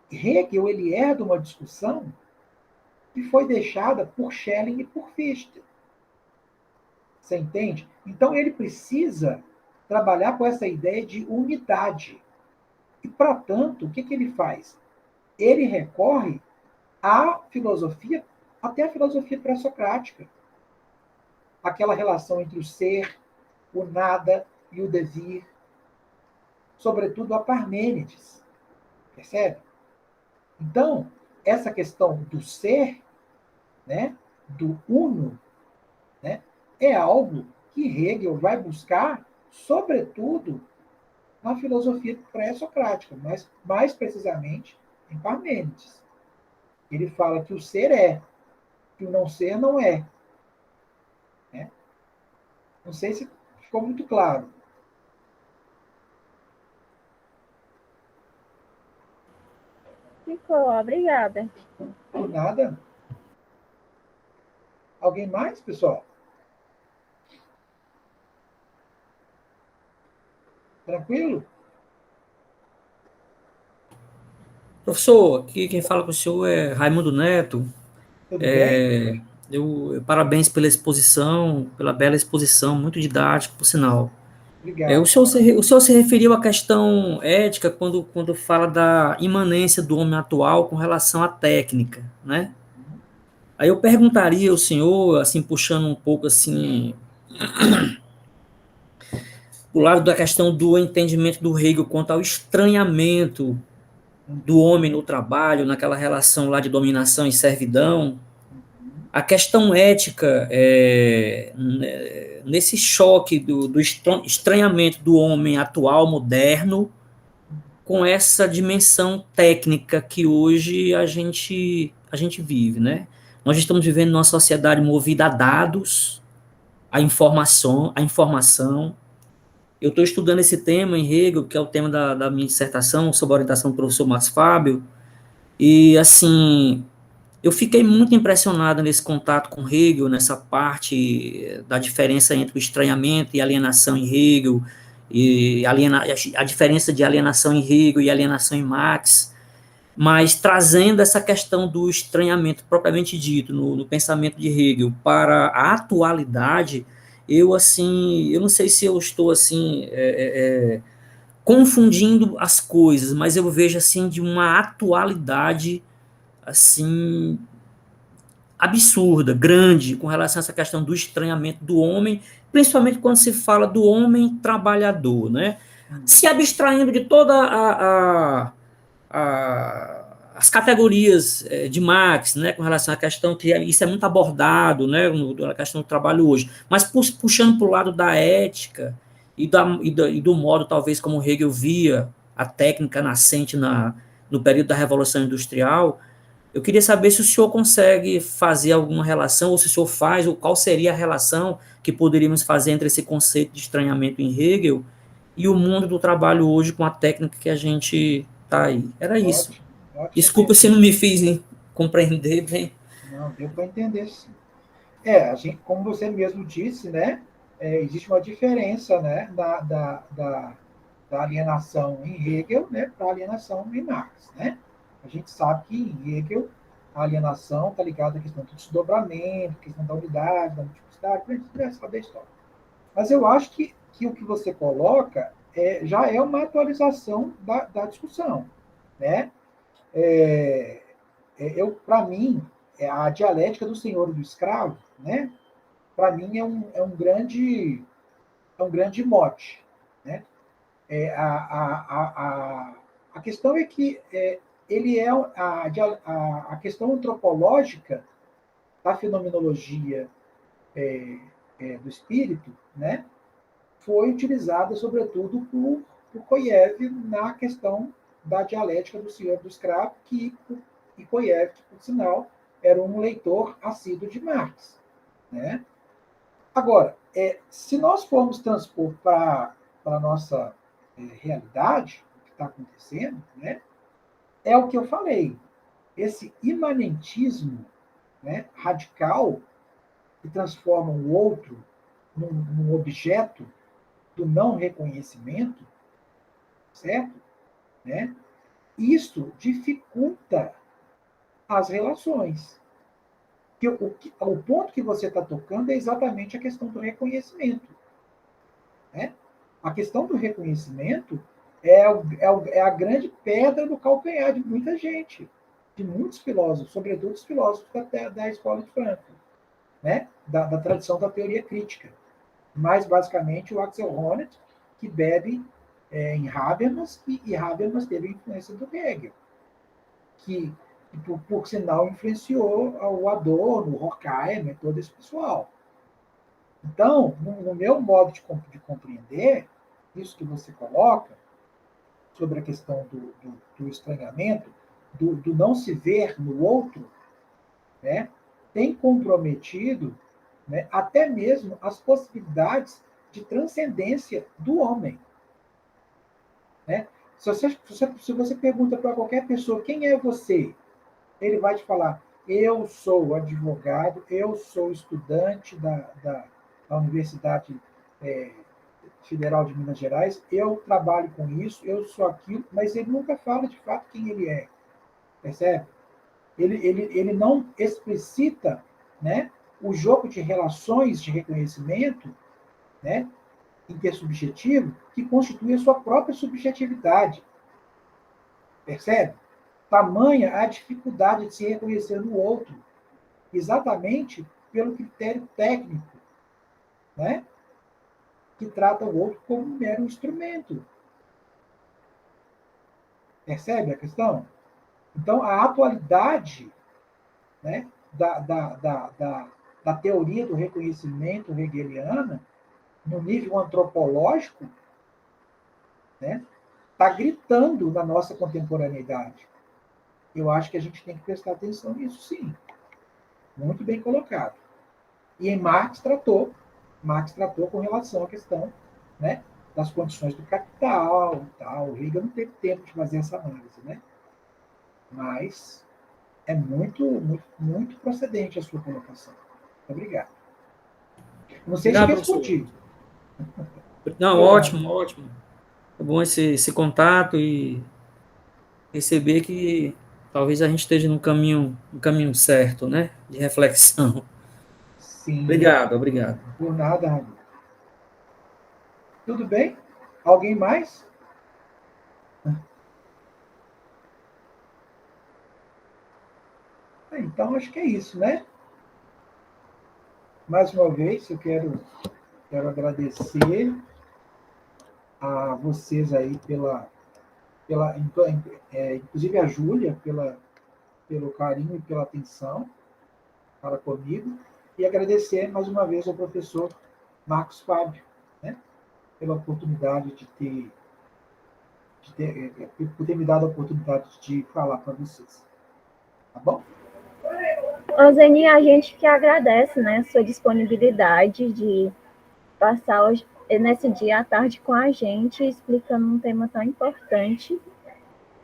Hegel ele herda uma discussão que foi deixada por Schelling e por Fichte. Você entende? Então, ele precisa trabalhar com essa ideia de unidade. E, para tanto, o que ele faz? Ele recorre à filosofia, até a filosofia pré-socrática. Aquela relação entre o ser, o nada e o devir. Sobretudo a Parmênides. Percebe? Então, essa questão do ser, né, do uno, né, é algo que Hegel vai buscar, sobretudo, na filosofia pré-socrática, mas mais precisamente em Parmênides. Ele fala que o ser é, que o não ser não é. Né? Não sei se ficou muito claro. Ficou, obrigada. Por nada. Alguém mais, pessoal? Tranquilo? Professor, aqui quem fala com o senhor é Raimundo Neto. Tudo bem? Parabéns pela exposição, pela bela exposição, muito didático, por sinal. Obrigado. O senhor se referiu à questão ética quando fala da imanência do homem atual com relação à técnica, né? Aí eu perguntaria ao senhor, assim, puxando um pouco assim, do lado da questão do entendimento do Hegel quanto ao estranhamento do homem no trabalho, naquela relação lá de dominação e servidão, a questão ética, nesse choque do estranhamento do homem atual, moderno, com essa dimensão técnica que hoje a gente vive, né? Nós estamos vivendo numa sociedade movida a dados, a informação. Eu estou estudando esse tema em Hegel, que é o tema da minha dissertação, sob a orientação do professor Marcos Fábio, e, assim, eu fiquei muito impressionado nesse contato com Hegel, nessa parte da diferença entre o estranhamento e alienação em Hegel, e a diferença de alienação em Hegel e alienação em Marx. mas trazendo essa questão do estranhamento propriamente dito no pensamento de Hegel para a atualidade, eu não sei se eu estou assim confundindo as coisas, mas eu vejo assim de uma atualidade assim absurda, grande, com relação a essa questão do estranhamento do homem, principalmente quando se fala do homem trabalhador, né? Se abstraindo de toda as categorias de Marx, né, com relação à questão que isso é muito abordado, né, na questão do trabalho hoje, mas puxando para o lado da ética e do modo, talvez, como Hegel via a técnica nascente no período da Revolução Industrial. Eu queria saber se o senhor consegue fazer alguma relação, ou se o senhor faz, ou qual seria a relação que poderíamos fazer entre esse conceito de estranhamento em Hegel e o mundo do trabalho hoje com a técnica que a gente está aí. Era isso. Ótimo, ótimo. Desculpa se não me fiz compreender bem. Não, deu para entender, sim. A gente, como você mesmo disse, né, existe uma diferença, né, da alienação em Hegel, né, para a alienação em Marx, né? A gente sabe que em Hegel a alienação está ligada à questão do desdobramento, questão da unidade, da multiplicidade, a gente já sabe a história. Mas eu acho que o que você coloca já é uma atualização da discussão, né? Para mim, a dialética do senhor e do escravo, né? Para mim é um grande mote, né? A questão é que ele é a questão antropológica da fenomenologia do espírito, né? Foi utilizada sobretudo por Koyev na questão da dialética do senhor e do escravo, e Koyev, que, por sinal, era um leitor assíduo de Marx, né? Agora, se nós formos transpor para a nossa realidade, o que está acontecendo, né, é o que eu falei. Esse imanentismo, né, radical que transforma o outro num objeto do não reconhecimento, certo? Né? Isso dificulta as relações. O ponto que você está tocando é exatamente a questão do reconhecimento. Né? A questão do reconhecimento é a grande pedra do calcanhar de muita gente, de muitos filósofos, sobretudo os filósofos da escola de Frankfurt, né? da tradição da teoria crítica. Mais basicamente o Axel Honneth, que bebe em Habermas, e Habermas teve a influência do Hegel, que por sinal, influenciou o Adorno, o Horkheimer, todo esse pessoal. Então, no meu modo de compreender, isso que você coloca, sobre a questão do estranhamento, do não se ver no outro, né, tem comprometido, né, até mesmo as possibilidades de transcendência do homem. Né? Se você pergunta para qualquer pessoa quem é você, ele vai te falar: eu sou advogado, eu sou estudante da Universidade Federal de Minas Gerais, eu trabalho com isso, eu sou aquilo, mas ele nunca fala de fato quem ele é. Percebe? Ele não explicita, né, o jogo de relações de reconhecimento, né, intersubjetivo, que constitui a sua própria subjetividade. Percebe? Tamanha a dificuldade de se reconhecer no outro, exatamente pelo critério técnico, né, que trata o outro como um mero instrumento. Percebe a questão? Então, a atualidade, né, da teoria do reconhecimento hegeliana, no nível antropológico, né, está gritando na nossa contemporaneidade. Eu acho que a gente tem que prestar atenção nisso, sim. Muito bem colocado. E em Marx tratou com relação à questão, né, das condições do capital e tal. O Hegel não teve tempo de fazer essa análise, né? Mas é muito, muito, muito procedente a sua colocação. Obrigado. Não sei se eu respondi. Não, ótimo, ótimo. É bom esse contato e perceber que talvez a gente esteja no caminho certo, né? De reflexão. Sim. Obrigado. Por nada, Rabi. Tudo bem? Alguém mais? Então, acho que é isso, né? Mais uma vez, eu quero agradecer a vocês aí inclusive a Júlia, pelo carinho e pela atenção para comigo, e agradecer mais uma vez ao professor Marcos Fábio, né, pela oportunidade por ter me dado a oportunidade de falar para vocês. Tá bom? Ô, Zeni, a gente que agradece, né, a sua disponibilidade de passar hoje, nesse dia à tarde com a gente, explicando um tema tão importante.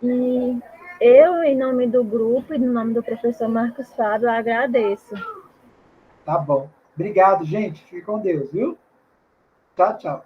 E eu, em nome do grupo e no nome do professor Marcos Fábio, agradeço. Tá bom. Obrigado, gente. Fique com Deus, viu? Tchau, tchau.